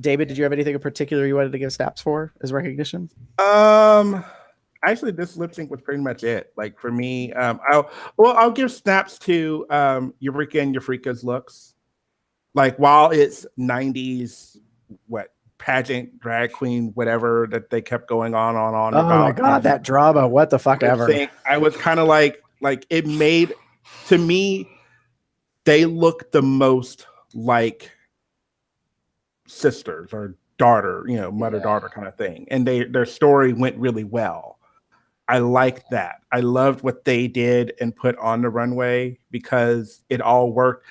David, did you have anything in particular you wanted to give snaps for as recognition? Actually, this lip sync was pretty much it. Like for me, I'll give snaps to Eureka and Eureka's looks. Like while it's 90s, pageant, drag queen, whatever that they kept going on Oh about. my god, that drama! What the fuck ever? I was kind of like it made, to me, they looked the most like sisters or daughter, mother daughter kind of thing, and their story went really well. I liked that. I loved what they did and put on the runway because it all worked.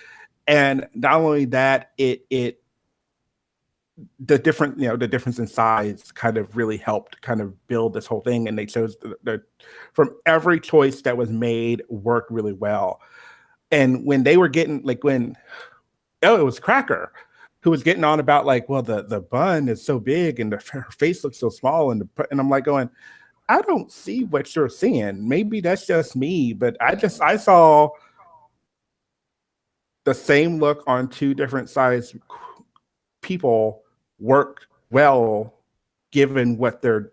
And not only that, the difference in size kind of really helped kind of build this whole thing. And they chose from every choice that was made worked really well. And when they were getting it was Cracker who was getting on about like, well, the bun is so big and her face looks so small. And I'm like going, I don't see what you're seeing. Maybe that's just me, but I saw the same look on two different size people work well, given what they're,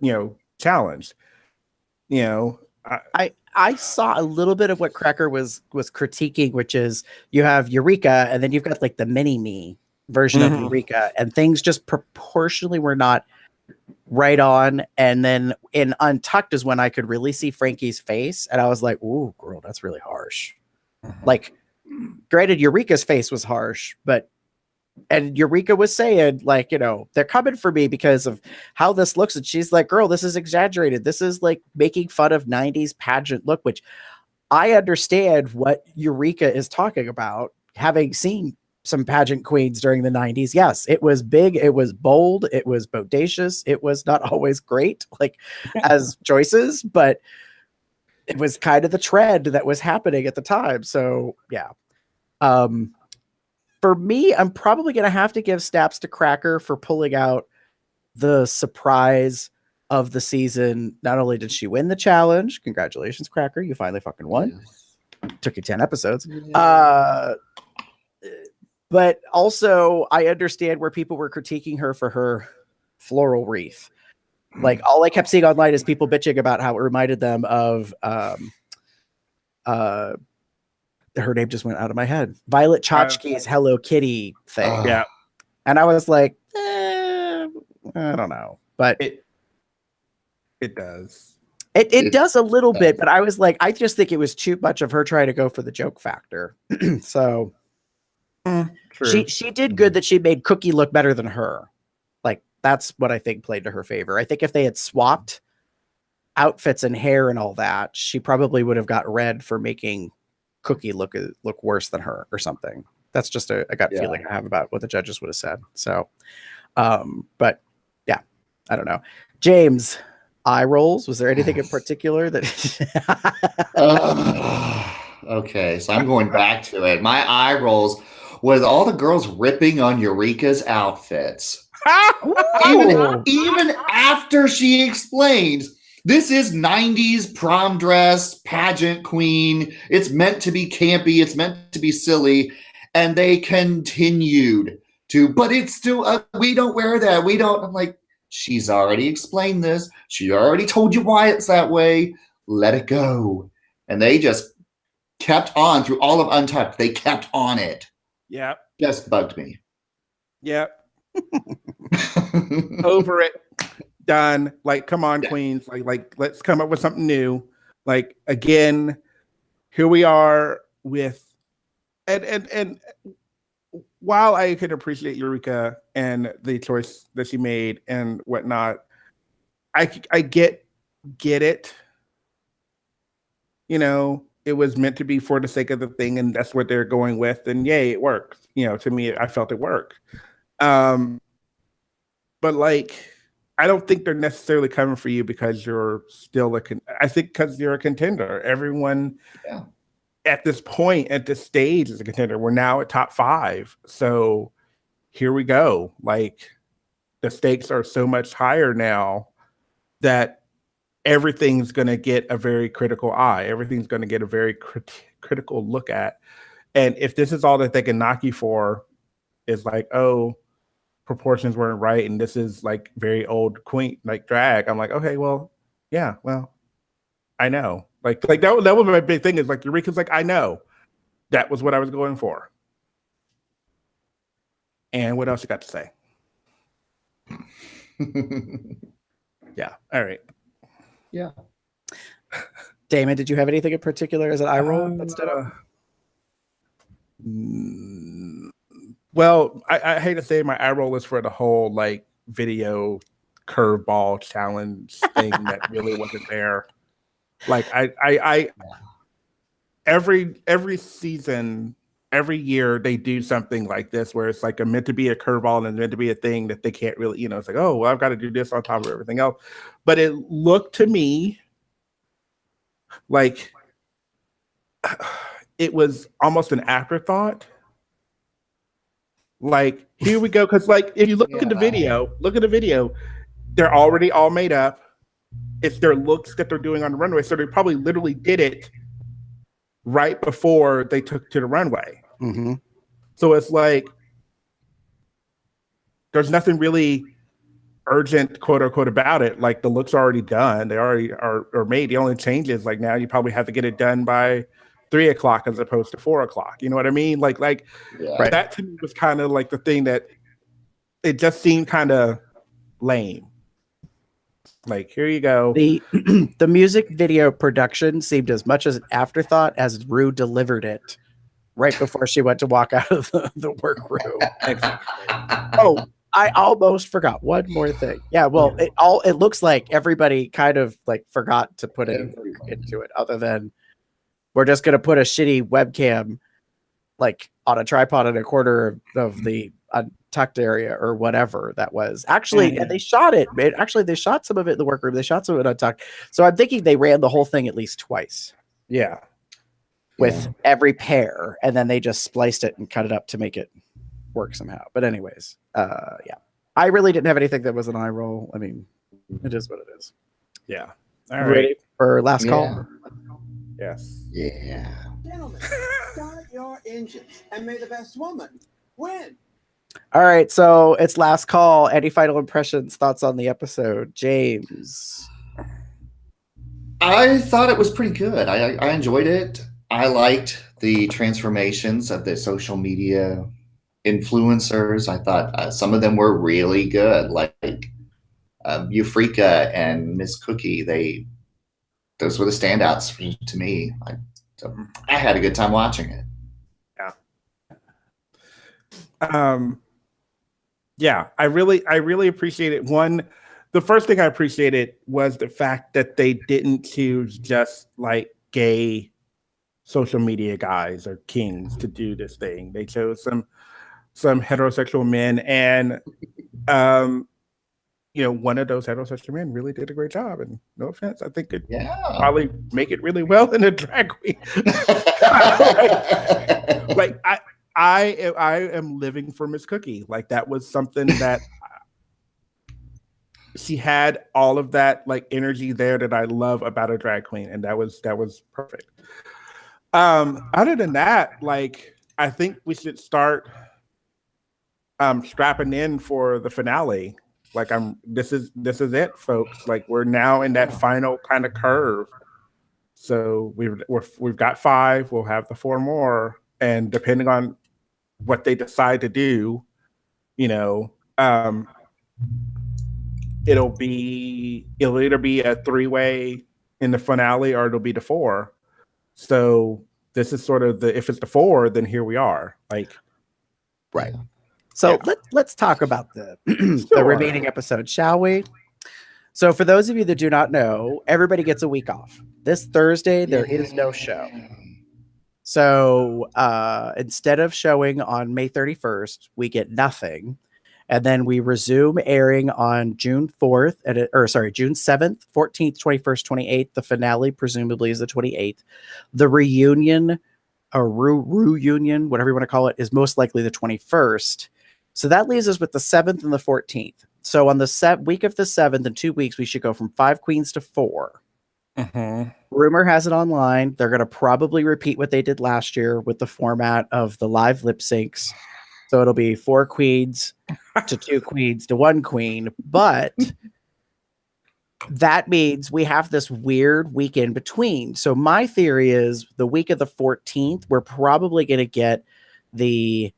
challenged. I saw a little bit of what Cracker was critiquing, which is you have Eureka and then you've got like the mini-me version of Eureka, and things just proportionally were not right on. And then in Untucked is when I could really see Frankie's face, and I was like, "Ooh, girl, that's really harsh." Like, granted, Eureka's face was harsh, and Eureka was saying, like, they're coming for me because of how this looks, and she's like, "Girl, this is exaggerated. This is like making fun of '90s pageant look," which I understand what Eureka is talking about, having seen some pageant queens during the 90s. Yes, it was big, it was bold, it was bodacious, it was not always great, like as choices, but it was kind of the trend that was happening at the time. So yeah. For me, I'm probably gonna have to give snaps to Cracker for pulling out the surprise of the season. Not only did she win the challenge, congratulations, Cracker, you finally fucking won. Yes. Took you 10 episodes. But also, I understand where people were critiquing her for her floral wreath. Like, all I kept seeing online is people bitching about how it reminded them of her name just went out of my head. Violet Chachki's Hello Kitty thing. Yeah. And I was like, I don't know. But it does. It does a little bit, but I was like, I just think it was too much of her trying to go for the joke factor. So she did good that she made Cookie look better than her. Like, that's what I think played to her favor. I think if they had swapped outfits and hair and all that, she probably would have got red for making Cookie look worse than her or something. That's just a gut feeling I have about what the judges would have said. So, but yeah, I don't know. James, eye rolls. Was there anything in particular that? Okay, so I'm going back to it. My eye rolls with all the girls ripping on Eureka's outfits. even after she explains, this is 90s prom dress, pageant queen. It's meant to be campy. It's meant to be silly. And they continued to, but it's still, we don't wear that. We don't. I'm like, she's already explained this. She already told you why it's that way. Let it go. And they just kept on through all of Untucked. They kept on it. Yeah. Just bugged me. Yeah. Over it. Done. Like, come on, queens. Like, let's come up with something new. Like, again, here we are with and while I could appreciate Eureka and the choice that she made and whatnot, I get it. You know, it was meant to be for the sake of the thing, and that's what they're going with. And yay, it worked. You know, to me, I felt it worked. But like, I don't think they're necessarily coming for you because you're still I think because you're a contender. Everyone at this point, at this stage, is a contender. We're now at top 5, so here we go. Like, the stakes are so much higher now that everything's going to get a very critical eye. Everything's going to get a very critical look at. And if this is all that they can knock you for, is like, oh, proportions weren't right, and this is like very old quaint like drag. I'm like, okay, well, yeah, well, I know. Like that was my big thing, is like Eureka's like, I know. That was what I was going for. And what else you got to say? Yeah. All right. Yeah. Damon, did you have anything in particular as an eye roll that stood out? Well, I hate to say my eye roll is for the whole like video curveball challenge thing that really wasn't there. Like I every season, every year they do something like this where it's like meant to be a curveball and meant to be a thing that they can't really, it's like, oh, well, I've got to do this on top of everything else. But it looked to me like it was almost an afterthought. Like, here we go. Because like, if you look at the video, they're already all made up. It's their looks that they're doing on the runway. So they probably literally did it right before they took to the runway. Mm-hmm. So it's like, there's nothing really urgent, quote unquote, about it. Like, the looks are already done. They already are made. The only change is like, now you probably have to get it done by 3 o'clock as opposed to 4 o'clock. You know what I mean? Like that to me was kind of like the thing that it just seemed kind of lame. Like, here you go. The the music video production seemed as much as an afterthought as Rue delivered it right before she went to walk out of the workroom. Oh, I almost forgot one more thing. Yeah, well, it looks like everybody kind of like forgot to put anything into it, other than we're just gonna put a shitty webcam like on a tripod in a corner of the untucked area or whatever that was. Actually, and they shot it. Actually, they shot some of it in the workroom. They shot some of it untucked. So I'm thinking they ran the whole thing at least twice. Yeah. With every pair, and then they just spliced it and cut it up to make it work somehow. But anyways, yeah. I really didn't have anything that was an eye roll. I mean, it is what it is. Yeah. All right. Ready for last call? Yes. Yeah. Gentlemen, start your engines and may the best woman win. All right, so it's last call. Any final impressions, thoughts on the episode? James. I thought it was pretty good. I enjoyed it. I liked the transformations of the social media influencers. I thought some of them were really good, like Euphrika and Miss Cookie. Those were the standouts to me. So I had a good time watching it. Yeah, I really appreciate it. The first thing I appreciated was the fact that they didn't choose just like gay social media guys or kings to do this thing. They chose some heterosexual men, and one of those heterosexual men really did a great job. And no offense, I think could probably make it really well in a drag queen. like I am living for Miss Cookie. Like, that was something that she had all of that like energy there that I love about a drag queen, and that was perfect. Other than that, like, I think we should start strapping in for the finale. Like, this is it, folks. Like, we're now in that final kind of curve. So we've got 5. We'll have the 4 more, and depending on what they decide to do, it'll either be a 3-way in the finale, or it'll be the 4. So this is sort of if it's the 4, then here we are. Like, Right. So let's talk about the the remaining episodes, shall we? So for those of you that do not know, everybody gets a week off. This Thursday, there is no show. So instead of showing on May 31st, we get nothing. And then we resume airing on June 4th, June 7th, 14th, 21st, 28th. The finale presumably is the 28th. The reunion, or reunion, whatever you want to call it, is most likely the 21st. So that leaves us with the 7th and the 14th. So on the week of the 7th, in 2 weeks, we should go from 5 queens to 4. Rumor has it online. They're going to probably repeat what they did last year with the format of the live lip syncs. So it'll be 4 queens to 2 queens to 1 queen. But that means we have this weird week in between. So my theory is the week of the 14th, we're probably going to get the,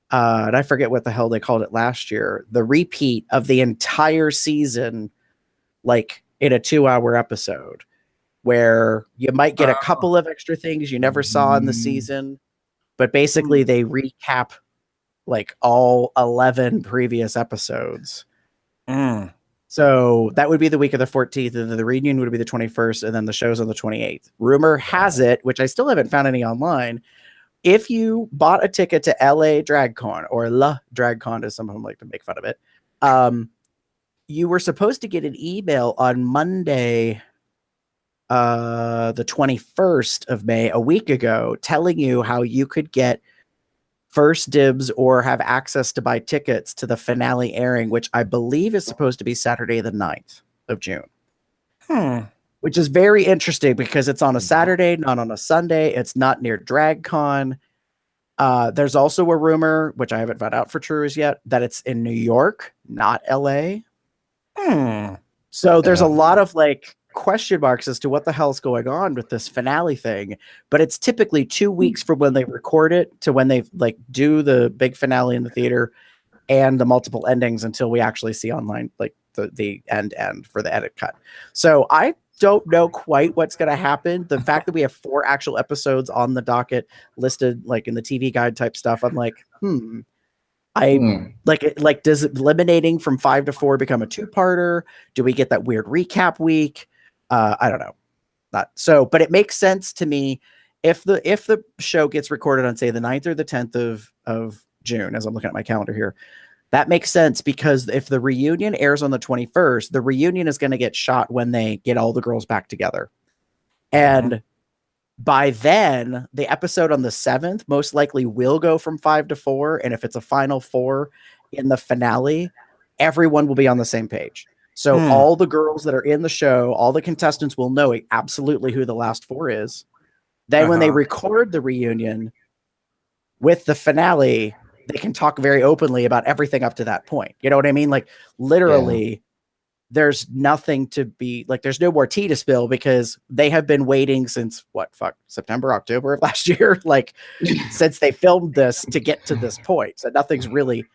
and I forget what the hell they called it last year, the repeat of the entire season, like in a 2-hour episode, where you might get a couple of extra things you never saw in the season, but basically they recap like all 11 previous episodes. So that would be the week of the 14th, and then the reunion would be the 21st, and then the show's on the 28th. Rumor has it, which I still haven't found any online, if you bought a ticket to LA DragCon, or La DragCon, as some of them like to make fun of it, you were supposed to get an email on Monday, the 21st of May, a week ago, telling you how you could get first dibs or have access to buy tickets to the finale airing, which I believe is supposed to be Saturday the 9th of June. Which is very interesting because it's on a Saturday, not on a Sunday. It's not near DragCon. There's also a rumor, which I haven't found out for true as yet, that it's in New York, not LA. So there's a lot of like question marks as to what the hell's going on with this finale thing, but it's typically 2 weeks from when they record it to when they like do the big finale in the theater and the multiple endings until we actually see online like the end for the edit cut. So I don't know quite what's going to happen. The fact that we have 4 actual episodes on the docket listed like in the TV guide type stuff, I'm like, like does it eliminating from 5 to 4 become a 2-parter? Do we get that weird recap week? I don't know. Not so, but it makes sense to me if the show gets recorded on say the 9th or the 10th of June, as I'm looking at my calendar here. That makes sense because if the reunion airs on the 21st, the reunion is going to get shot when they get all the girls back together. And by then, the episode on the 7th most likely will go from 5 to 4. And if it's a final 4 in the finale, everyone will be on the same page. So all the girls that are in the show, all the contestants will know absolutely who the last 4 is. Then when they record the reunion with the finale, they can talk very openly about everything up to that point. You know what I mean? Like literally there's nothing to be like, there's no more tea to spill because they have been waiting since September, October of last year, like since they filmed this to get to this point. So nothing's really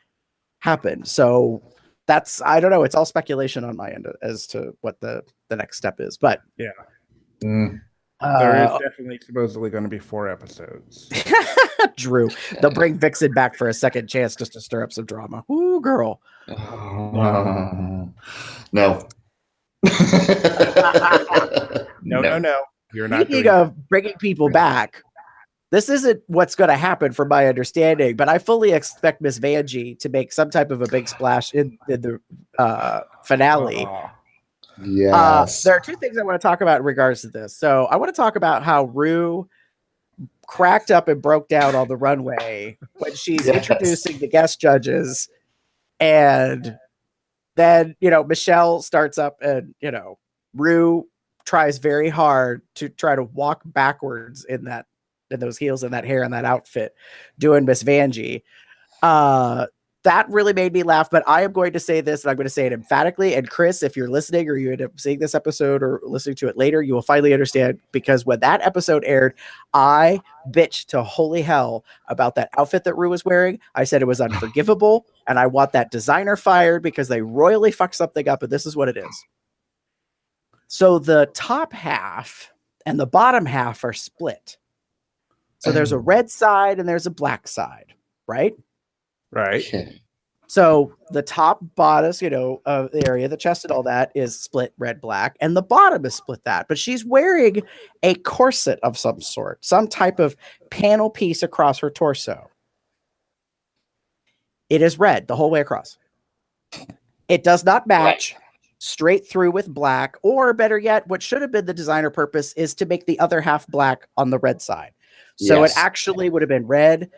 happened. So that's, I don't know. It's all speculation on my end as to what the next step is, but there is definitely supposedly going to be 4 episodes. Drew, they'll bring Vixen back for a second chance just to stir up some drama. Ooh, girl. No. No. You're not. Speaking of bringing people back, this isn't what's going to happen from my understanding, but I fully expect Miss Vanjie to make some type of a big splash in the finale. Yes. There are 2 things I want to talk about in regards to this. So I want to talk about how Rue cracked up and broke down on the runway when she's introducing the guest judges. And then, Michelle starts up and, Rue tries very hard to try to walk backwards in those heels and that hair and that outfit doing Miss Vanjie. That really made me laugh, but I am going to say this and I'm going to say it emphatically. And Chris, if you're listening or you end up seeing this episode or listening to it later, you will finally understand, because when that episode aired, I bitched to holy hell about that outfit that Rue was wearing. I said it was unforgivable and I want that designer fired because they royally fucked something up, and this is what it is. So the top half and the bottom half are split. So there's a red side and there's a black side, right? Right. Okay. So the top bodice, of the area, the chest and all that is split red, black, and the bottom is split that. But she's wearing a corset of some sort, some type of panel piece across her torso. It is red the whole way across. It does not match straight through with black, or better yet, what should have been the designer purpose is to make the other half black on the red side. So Yes. it actually would have been red,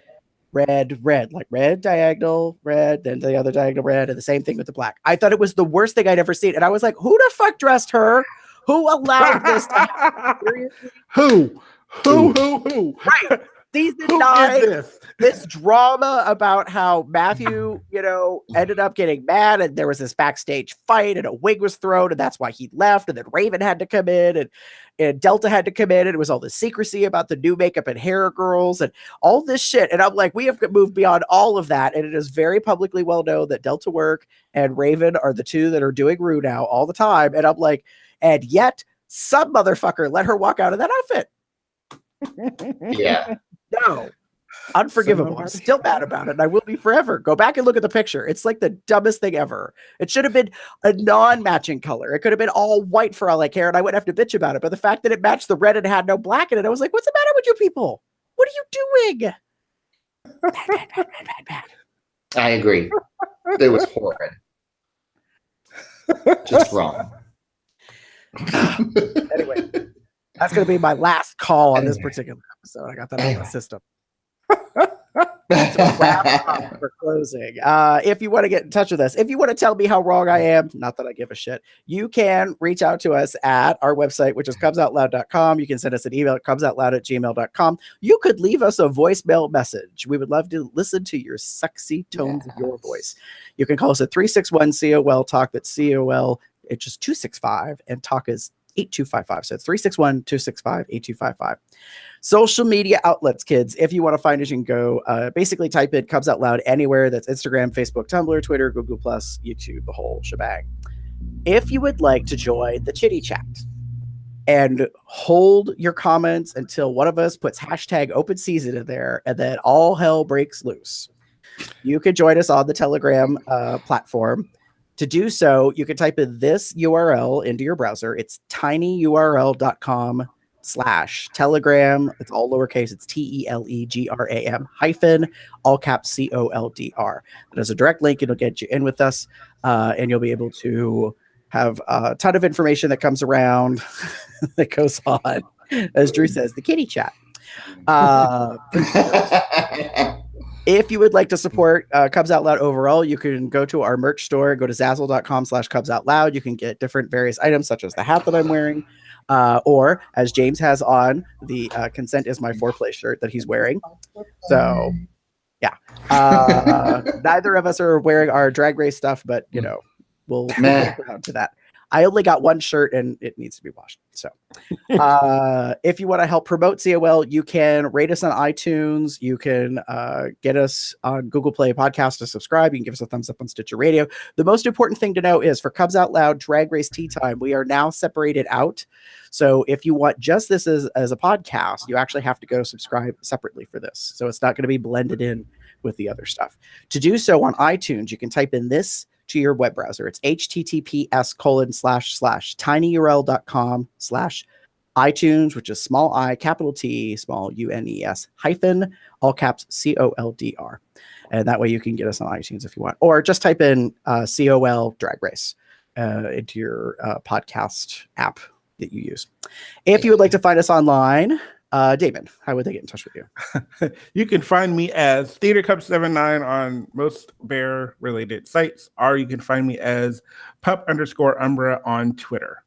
red, red, like red diagonal, red, then the other diagonal red, and the same thing with the black. I thought it was the worst thing I'd ever seen. And I was like, who the fuck dressed her? Who allowed this to happen? Seriously? Who? Right. Season Who 9, did this? this drama about how Matthew, ended up getting mad, and there was this backstage fight, and a wig was thrown, and that's why he left. And then Raven had to come in, and Delta had to come in, and it was all the secrecy about the new makeup and hair girls and all this shit. And I'm like, we have moved beyond all of that, and it is very publicly well known that Delta Work and Raven are the two that are doing Rue now all the time. And I'm like, and yet some motherfucker let her walk out of that outfit. Yeah. No, unforgivable. I'm still mad about it, and I will be forever. Go back and look at the picture. It's like the dumbest thing ever. It should have been a non-matching color. It could have been all white for all I care, and I wouldn't have to bitch about it. But the fact that it matched the red and had no black in it, I was like, what's the matter with you people? What are you doing? Bad. I agree. It was horrid. Just wrong. Anyway, that's going to be my last call on this particular episode. I got that out of the system. So wrap up for closing. If you want to get in touch with us, if you want to tell me how wrong I am, not that I give a shit, you can reach out to us at our website, which is cubsoutloud.com. You can send us an email at cubsoutloud@gmail.com. You could leave us a voicemail message. We would love to listen to your sexy tones of your voice. You can call us at 361 COL Talk. That's COL. It's just 265, and Talk is 8255. So it's 361-265-8255. Social media outlets, kids. If you want to find us, you can go basically type in Cubs Out Loud anywhere. That's Instagram, Facebook, Tumblr, Twitter, Google+, YouTube, the whole shebang. If you would like to join the chitty chat and hold your comments until one of us puts hashtag open season in there, and then all hell breaks loose, you can join us on the Telegram platform. To do so, you can type in this URL into your browser. It's tinyurl.com/telegram. It's all lowercase. It's TELEGRAM hyphen all caps COLDR. There's a direct link. It'll get you in with us, and you'll be able to have a ton of information that comes around that goes on. As Drew says, the kitty chat. If you would like to support Cubs Out Loud overall, you can go to our merch store, go to zazzle.com/Cubs Out Loud. You can get different various items, such as the hat that I'm wearing, or as James has on, the Consent is My Foreplay shirt that he's wearing. So, yeah. Neither of us are wearing our drag race stuff, but, we'll get around to that. I only got one shirt and it needs to be washed. So if you want to help promote COL, you can rate us on iTunes. You can get us on Google Play Podcast to subscribe. You can give us a thumbs up on Stitcher Radio. The most important thing to know is for Cubs Out Loud Drag Race T-Time, we are now separated out. So if you want just this as a podcast, you actually have to go subscribe separately for this. So it's not going to be blended in with the other stuff. To do so on iTunes, you can type in this to your web browser. It's https://tinyurl.com/iTunes, which is small I, capital T, small UNES hyphen all caps COLDR. And that way you can get us on iTunes if you want, or just type in COL Drag Race into your podcast app that you use. If you would like to find us online, Damon, how would they get in touch with you? You can find me as TheaterCup79 on most bear related sites, or you can find me as pup_umbra on Twitter.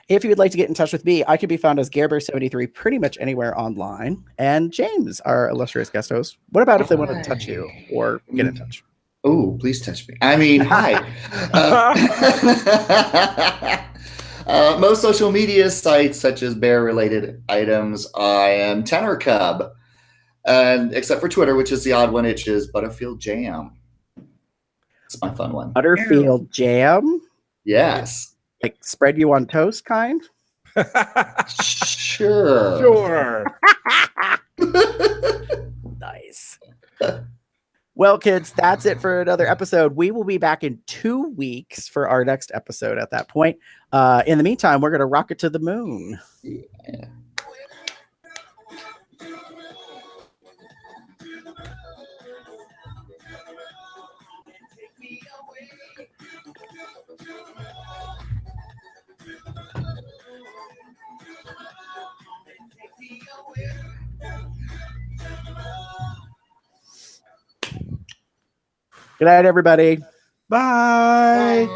If you would like to get in touch with me, I can be found as GareBear73 pretty much anywhere online. And James, our illustrious guest host, what about if they want to touch you or get in touch? Oh, please touch me. I mean, hi. Most social media sites, such as bear-related items, I am Tenor Cub, and except for Twitter, which is the odd one, which is Butterfield Jam. It's my fun one. Butterfield Jam? Yes. Like spread you on toast kind? Sure. Nice. Well, kids, that's it for another episode. We will be back in 2 weeks for our next episode at that point. In the meantime, we're going to rocket to the moon. Yeah. Good night, everybody. Bye.